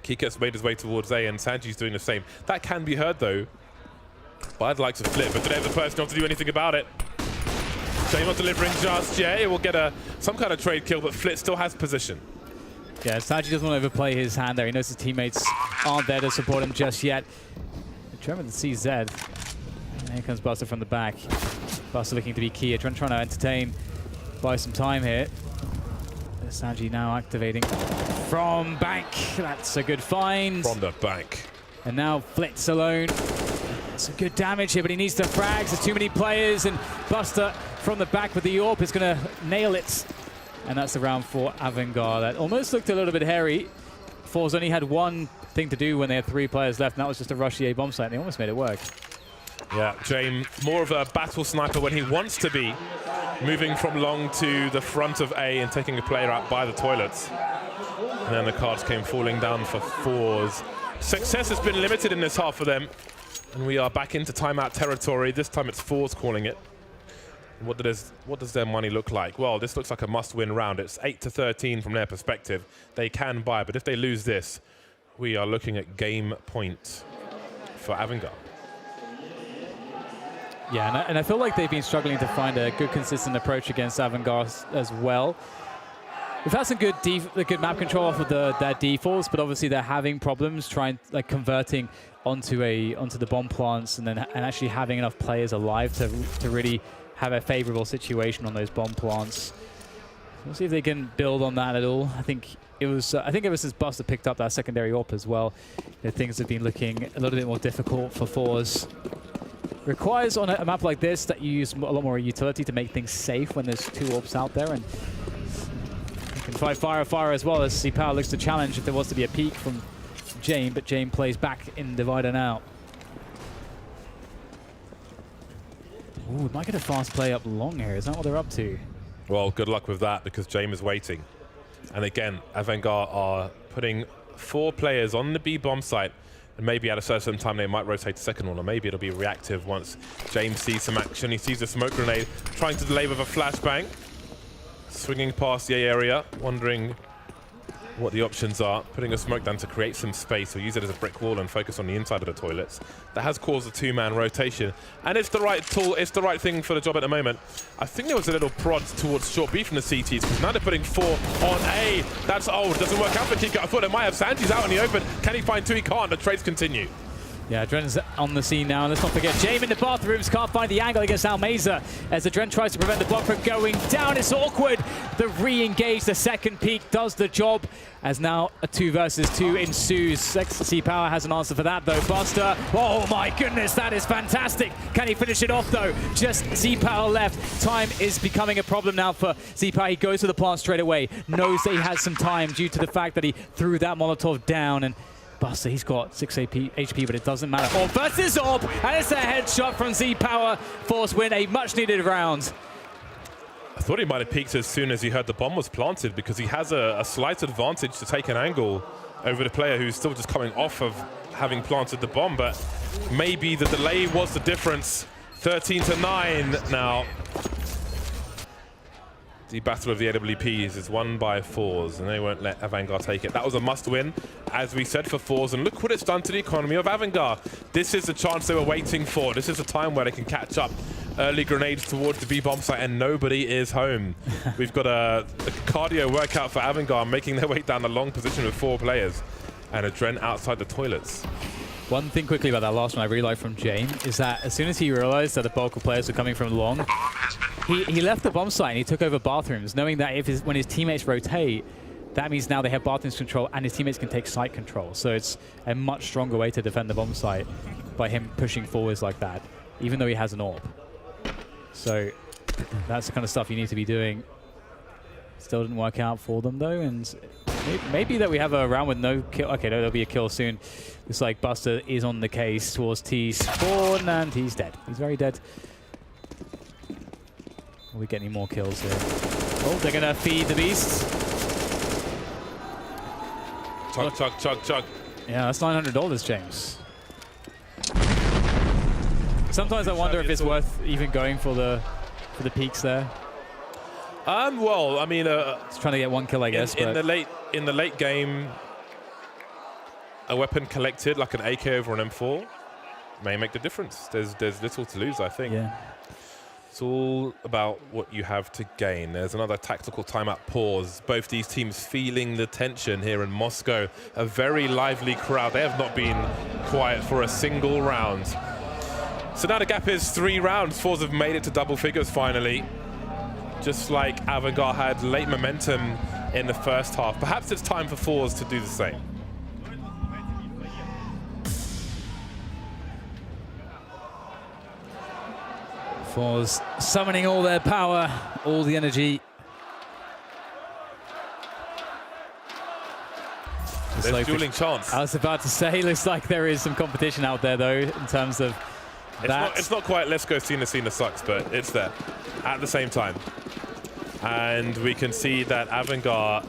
Kiket's made his way towards A, and Sanji's doing the same. That can be heard, though. But I'd like to flip, but do they have the personnel to do anything about it? James not delivering just yet. It will get some kind of trade kill, but Flit still has position. Yeah, Sanji doesn't want to overplay his hand there. He knows his teammates aren't there to support him just yet. Trevor to CZ. And here comes Buster from the back. Buster looking to be key. Trying to entertain, buy some time here. Sanji now activating from bank. That's a good find. From the bank. And now Flitz alone. Some good damage here, but he needs to frags. There's too many players, and Buster from the back with the AWP is going to nail it. And that's the round for AVANGAR. That almost looked a little bit hairy. forZe only had one thing to do when they had 3 players left, and that was just to rush the A-bomb site, and they almost made it work. Yeah, James, more of a battle sniper when he wants to be, moving from long to the front of A and taking a player out by the toilets. And then the cards came falling down for forZe. Success has been limited in this half for them, and we are back into timeout territory. This time it's forZe calling it. What does their money look like? Well, this looks like a must-win round. It's 8-13 from their perspective. They can buy, but if they lose this, we are looking at game point for AVANGAR. Yeah, and I feel like they've been struggling to find a good, consistent approach against AVANGAR as well. We've had some good map control off of their defaults, but obviously they're having problems converting onto the bomb plants and actually having enough players alive to really have a favorable situation on those bomb plants. We'll see if they can build on that at all. I think ever since Buster picked up that secondary AWP as well, things have been looking a little bit more difficult for forZe. Requires on a map like this that you use a lot more utility to make things safe when there's 2 AWPs out there, and you can fight fire as well as Z-Power looks to challenge if there was to be a peek from James, but James plays back in Divider now. Ooh, might get a fast play up long here. Is that what they're up to? Well, good luck with that, because James is waiting. And again, AVANGAR are putting 4 players on the B bomb site, and maybe at a certain time they might rotate the second one, or maybe it'll be reactive once James sees some action. He sees the smoke grenade, trying to delay with a flashbang. Swinging past the A area, wondering what the options are. Putting a smoke down to create some space, or use it as a brick wall and focus on the inside of the toilets. That has caused a 2-man rotation. And it's the right tool, it's the right thing for the job at the moment. I think there was a little prod towards short B from the CTs, because now they're putting 4 on A. That's old, doesn't work out for Kika. I thought it might have. Sanji's out in the open. Can he find 2? He can't. The trades continue. Yeah, Dren's on the scene now, and let's not forget, Jame in the bathrooms can't find the angle against Almeza as the Dren tries to prevent the block from going down. It's awkward. The re-engage, the second peak does the job, as now a 2 versus 2 ensues. C-Power has an answer for that though. Buster, oh my goodness, that is fantastic. Can he finish it off though? Just Z-Power left. Time is becoming a problem now for Z-Power. He goes to the plant straight away, knows that he has some time due to the fact that he threw that Molotov down, and Buster, he's got 6 HP, but it doesn't matter. Orb versus Orb, and it's a headshot from Z-Power. forZe win a much-needed round. I thought he might have peeked as soon as he heard the bomb was planted, because he has a slight advantage to take an angle over the player who's still just coming off of having planted the bomb, but maybe the delay was the difference. 13-9 now. The battle of the AWPs is won by forZe, and they won't let AVANGAR take it. That was a must-win, as we said, for forZe, and look what it's done to the economy of AVANGAR. This is the chance they were waiting for. This is a time where they can catch up. Early grenades towards the B-bomb site, and nobody is home. We've got a cardio workout for AVANGAR, making their way down the long position with 4 players, and a Dren outside the toilets. One thing quickly about that last one I really liked from Jame is that as soon as he realized that the bulk of players were coming from long, he left the bomb site and he took over bathrooms, knowing that when his teammates rotate, that means now they have bathrooms control and his teammates can take site control. So it's a much stronger way to defend the bomb site by him pushing forwards like that, even though he has an AWP. So that's the kind of stuff you need to be doing. Still didn't work out for them though, and maybe that we have a round with no kill. Okay, no, there'll be a kill soon. Looks like Buster is on the case towards T's spawn, and he's dead. He's very dead. Will we get any more kills here? Oh, they're gonna feed the beast. Chug, chug, chug, chug. Yeah, that's $900, James. Sometimes I wonder if it's worth even going for the peaks there. Well, I mean, just trying to get 1 kill, I guess. In the late game, a weapon collected like an AK over an M4 may make the difference. There's little to lose, I think. Yeah. It's all about what you have to gain. There's another tactical timeout pause. Both these teams feeling the tension here in Moscow. A very lively crowd. They have not been quiet for a single round. So now the gap is 3 rounds. forZe have made it to double figures finally. Just like AVANGAR had late momentum in the first half. Perhaps it's time for forZe to do the same. forZe summoning all their power, all the energy. There's like dueling chance. I was about to say, looks like there is some competition out there though, in terms of that. It's not quite let's go Cena sucks, but it's there at the same time. And we can see that AVANGAR,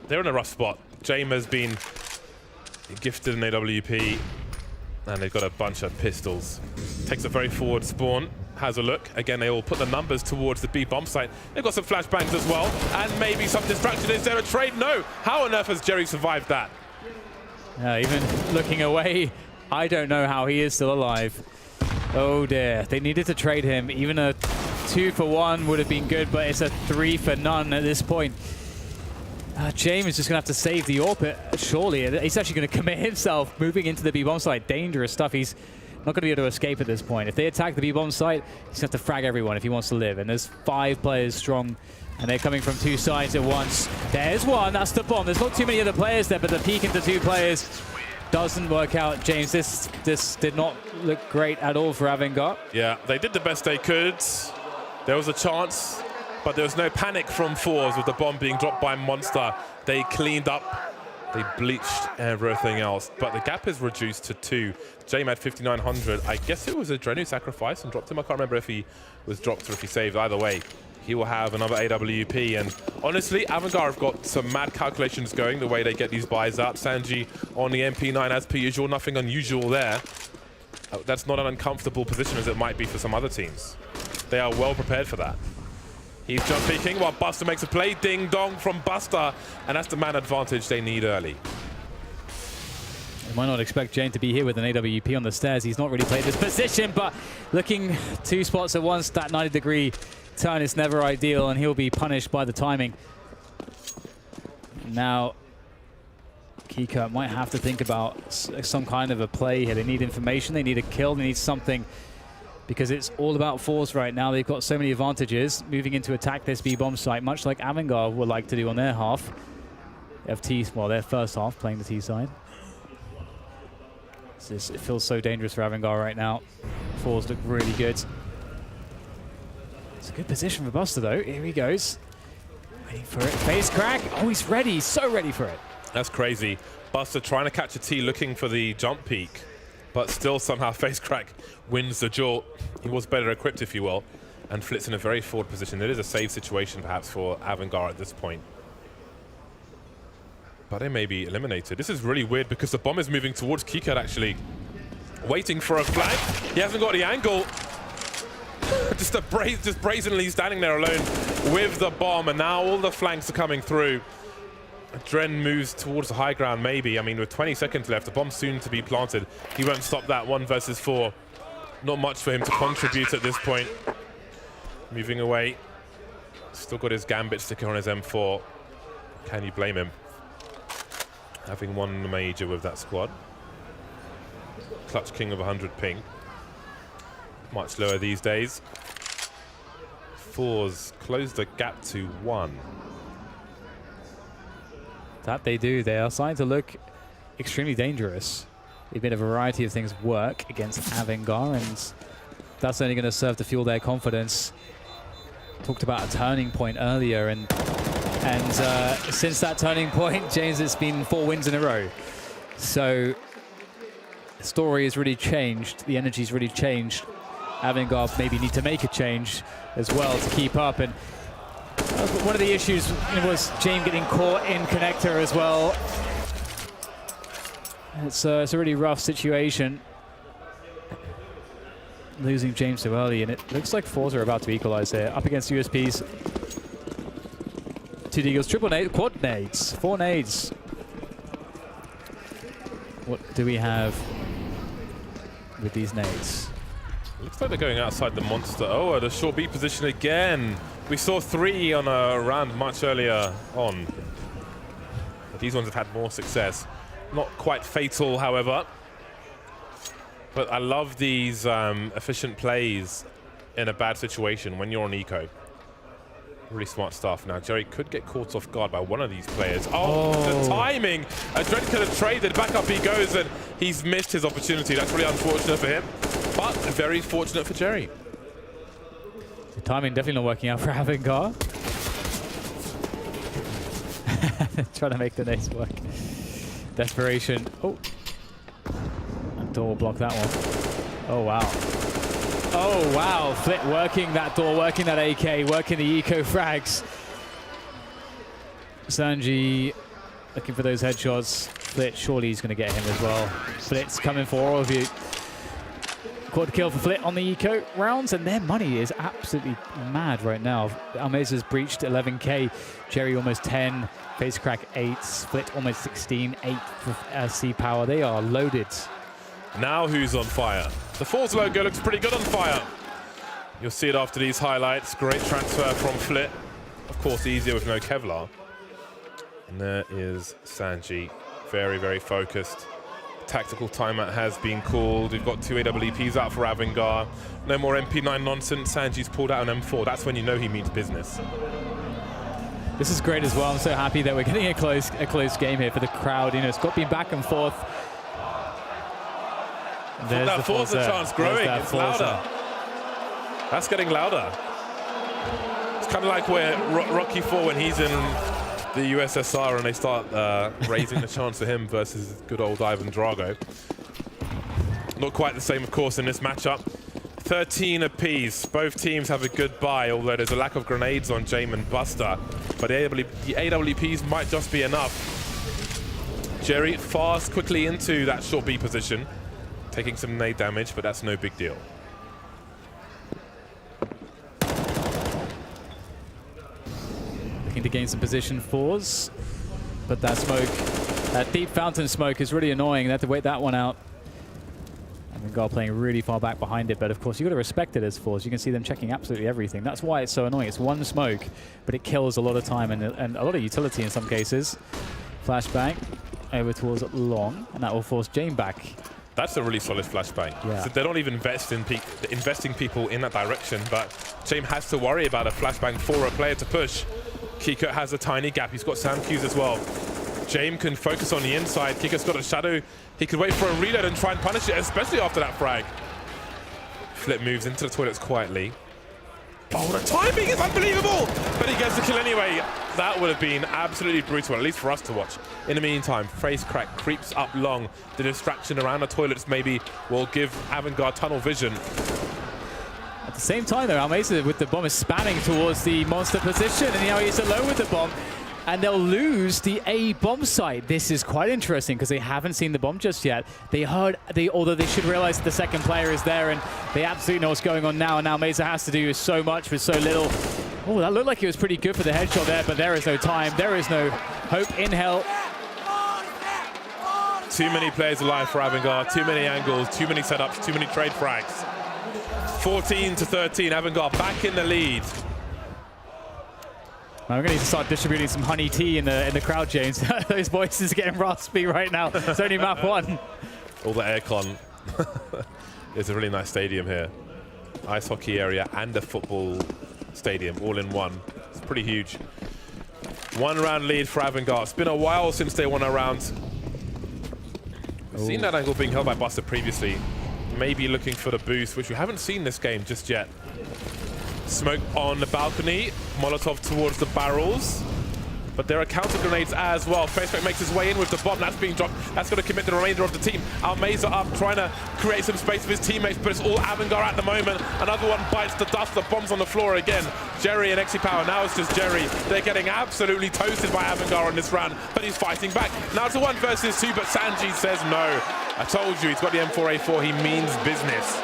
they're in a rough spot. Jame has been gifted an AWP, and they've got a bunch of pistols. Takes a very forward spawn, has a look. Again, they all put the numbers towards the B bomb site. They've got some flashbangs as well, and maybe some distraction. Is there a trade? No. How on earth has Jerry survived that? Even looking away, I don't know how he is still alive. Oh dear, they needed to trade him. Even a 2 for 1 would have been good, but it's a 3 for none at this point. James is just going to have to save the AWP, surely. He's actually going to commit himself, moving into the B-bomb site. Dangerous stuff. He's not going to be able to escape at this point. If they attack the B-bomb site, he's going to have to frag everyone if he wants to live. And there's 5 players strong, and they're coming from 2 sides at once. There's one. That's the bomb. There's not too many other players there, but the peek into 2 players doesn't work out, James. This did not look great at all for AVANGAR. Yeah, they did the best they could. There was a chance, but there was no panic from forZe with the bomb being dropped by Monster. They cleaned up, they bleached everything else, but the gap is reduced to 2. Jame had 5,900. I guess it was a Dren who sacrificed and dropped him. I can't remember if he was dropped or if he saved. Either way, he will have another AWP. And honestly, AVANGAR have got some mad calculations going the way they get these buys out. Sanji on the MP9 as per usual. Nothing unusual there. That's not an uncomfortable position as it might be for some other teams. They are well prepared for that. He's jump peeking while Buster makes a play. Ding dong from Buster. And that's the man advantage they need early. You might not expect Jane to be here with an AWP on the stairs. He's not really played this position, but looking 2 spots at once, that 90-degree turn is never ideal, and he'll be punished by the timing. Now, Kika might have to think about some kind of a play here. They need information, they need a kill, they need something, because it's all about forZe right now. They've got so many advantages moving into attack this B-bomb site, much like AVANGAR would like to do on their half. They have T, well, their first half playing the T side. It feels so dangerous for AVANGAR right now. forZe look really good. It's a good position for Buster though. Here he goes. Waiting for it. Face crack. Oh, he's ready. He's so ready for it. That's crazy. Buster trying to catch a T, looking for the jump peak, but still somehow face crack wins the duel. He was better equipped, if you will, and Flit's in a very forward position. It is a save situation perhaps for AVANGAR at this point. But they may be eliminated. This is really weird because the bomb is moving towards Kika actually. Waiting for a flank. He hasn't got the angle. just brazenly standing there alone with the bomb, and now all the flanks are coming through. Dren moves towards the high ground, maybe. I mean, with 20 seconds left, the bomb's soon to be planted. He won't stop that. 1 versus 4. Not much for him to contribute at this point. Moving away. Still got his Gambit sticker on his M4. Can you blame him? Having won the major with that squad. Clutch king of 100 ping. Much lower these days. forZe closed the gap to 1. That they do. They are starting to look extremely dangerous. They've made a variety of things work against AVANGAR, and that's only going to serve to fuel their confidence. Talked about a turning point earlier, and since that turning point, James, it's been 4 wins in a row. So the story has really changed. The energy's really changed. AVANGAR maybe need to make a change as well to keep up. And one of the issues was James getting caught in connector as well. It's a really rough situation. Losing James so early, and it looks like forZe are about to equalize here. Up against USPs. 2 deagles, triple nade, quad nades, 4 nades. What do we have with these nades? Looks like they're going outside the monster. Oh, at a short B position again. We saw 3 on a round much earlier on. But these ones have had more success. Not quite fatal, however. But I love these efficient plays in a bad situation when you're on eco. Really smart stuff. Now, Jerry could get caught off guard by one of these players. Oh, the timing! Dren could have traded. Back up he goes, and he's missed his opportunity. That's really unfortunate for him, but very fortunate for Jerry. The timing definitely not working out for AVANGAR. Trying to make the nades work. Desperation. Oh. Door will block that one. Oh, wow. Oh, wow. Flit working that door, working that AK, working the eco frags. Sanji looking for those headshots. Flit, surely he's going to get him as well. Flit's coming for all of you. Quad kill for Flit on the eco rounds, and their money is absolutely mad right now. Almeza's breached 11k, Jerry almost 10, Face Crack 8, Flit almost 16, 8 for C Power. They are loaded. Now who's on fire? The forZe logo looks pretty good on fire. You'll see it after these highlights. Great transfer from Flit. Of course, easier with no Kevlar. And there is Sanji. Very, very focused. Tactical timeout has been called. We've got 2 AWPs out for AVANGAR. No more MP9 nonsense. Sanji's pulled out an M4. That's when you know he means business. This is great as well. I'm so happy that we're getting a close game here for the crowd. You know, it's got been back and forth. There's that forZe chance growing. It's louder. That's getting louder. It's kind of like where Rocky 4 when he's in the USSR and they start raising the chance for him versus good old Ivan Drago. Not quite the same, of course, in this matchup. 13 apiece. Both teams have a good buy, although there's a lack of grenades on Jame and Buster. But the AWPs might just be enough. Jerry fast quickly into that short B position. Taking some nade damage, but that's no big deal. Looking to gain some position forZe, but that smoke, that deep fountain smoke is really annoying. They have to wait that one out. AVANGAR playing really far back behind it, but of course you've got to respect it as forZe. You can see them checking absolutely everything. That's why it's so annoying. It's one smoke, but it kills a lot of time and a lot of utility in some cases. Flashbang. over towards long, and that will force Jame back. That's a really solid flashbang. Yeah. So they're not even investing people in that direction, but Jame has to worry about a flashbang for a player to push. Kiko has a tiny gap. He's got Sam Qs as well. Jame can focus on the inside. Kiko's got a shadow. He could wait for a reload and try and punish it, especially after that frag. Flip moves into the toilets quietly. Oh, the timing is unbelievable! But he gets the kill anyway. That would have been absolutely brutal, at least for us to watch. In the meantime, Faze Crack creeps up long. The distraction around the toilets maybe will give AVANGAR tunnel vision. At the same time, though, Almeza with the bomb is spanning towards the monster position, and now he's alone with the bomb. And they'll lose the A bomb site. This is quite interesting because they haven't seen the bomb just yet. They heard, although they should realize that the second player is there, and they absolutely know what's going on now. And now Meza has to do so much with so little. Oh, that looked like it was pretty good for the headshot there, but there is no time. There is no hope in hell. Too many players alive for AVANGAR, too many angles, too many setups, too many trade frags. 14-13, AVANGAR back in the lead. Now we're going to need to start distributing some honey tea in the crowd, James. Those voices are getting raspy right now. It's only map 1. All the aircon. It's a really nice stadium here. Ice hockey area and a football stadium all in one. It's pretty huge. 1 round lead for AVANGAR. It's been a while since they won a round. We've seen that angle being held by Buster previously. Maybe looking for the boost, which we haven't seen this game just yet. Smoke on the balcony, Molotov towards the barrels, but there are counter grenades as well. FaceCrack makes his way in with the bomb, that's being dropped. That's going to commit the remainder of the team. Almeza up, trying to create some space for his teammates, but it's all AVANGAR at the moment. Another one bites the dust, the bomb's on the floor again. Jerry and XANTARES, now it's just Jerry. They're getting absolutely toasted by AVANGAR in this round, but he's fighting back. Now it's a 1 versus 2, but Sanji says no. I told you, he's got the M4A4, he means business.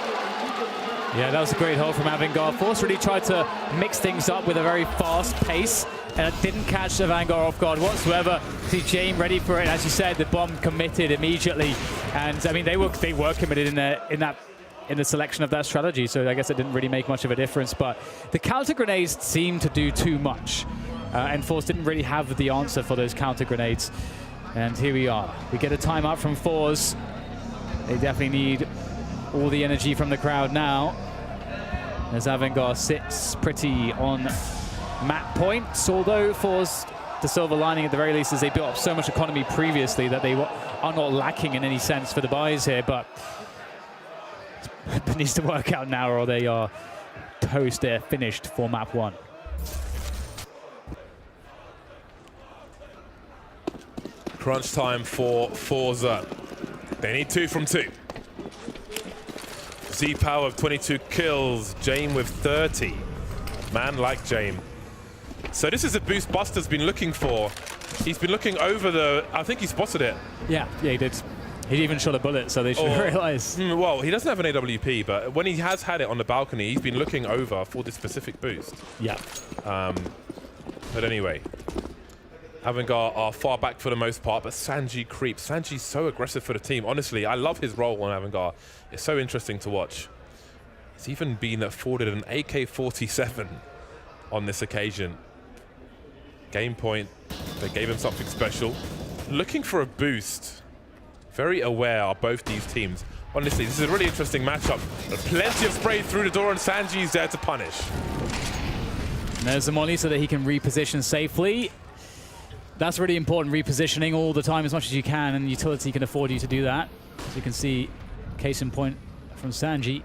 Yeah, that was a great hold from AVANGAR. forZe really tried to mix things up with a very fast pace, and it didn't catch AVANGAR off guard whatsoever. See Jame ready for it, and as you said, the bomb committed immediately. And I mean, they were committed in the selection of that strategy, so I guess it didn't really make much of a difference. But the counter grenades seemed to do too much, and forZe didn't really have the answer for those counter grenades. And here we are. We get a timeout from forZe. They definitely need all the energy from the crowd now, as AVANGAR sits pretty on map points, although forZe, the silver lining at the very least is they built up so much economy previously that they are not lacking in any sense for the buys here, but it needs to work out now or they are toast. They're finished for map 1. Crunch time for forZe. They need 2 from 2. Z-Power of 22 kills, Jame with 30. Man like Jame. So this is a boost Buster's been looking for. He's been looking over the, I think he spotted it. Yeah, he did. He even shot a bullet, so they should realize. Well, he doesn't have an AWP, but when he has had it on the balcony, he's been looking over for this specific boost. Yeah. But anyway, AVANGAR are far back for the most part, but Sanji creeps. Sanji's so aggressive for the team. Honestly, I love his role on AVANGAR. It's so interesting to watch. He's even been afforded an AK-47 on this occasion. Game point, they gave him something special. Looking for a boost. Very aware are both these teams. Honestly, this is a really interesting matchup. Plenty of spray through the door, and Sanji's there to punish. And there's the molly so that he can reposition safely. That's really important, repositioning all the time as much as you can, and Utility can afford you to do that. As you can see, case in point from Sanji.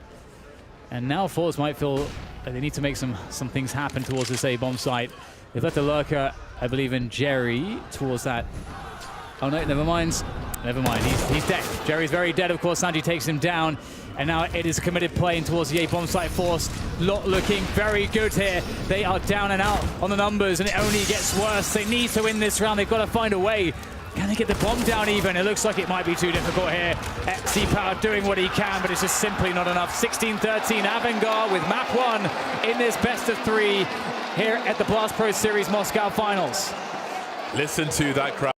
And now forZe might feel that they need to make some things happen towards this A-bomb site. They've let the lurker, I believe, in Jerry towards that. Oh no, never mind. Never mind, he's dead. Jerry's very dead, of course. Sanji takes him down. And now it is a committed play in towards the A-bomb site. forZe looking very good here. They are down and out on the numbers, and it only gets worse. They need to win this round. They've got to find a way. Can they get the bomb down even? It looks like it might be too difficult here. Z-Power doing what he can, but it's just simply not enough. 16-13, AVANGAR with map 1 in this best of 3 here at the Blast Pro Series Moscow Finals. Listen to that crowd.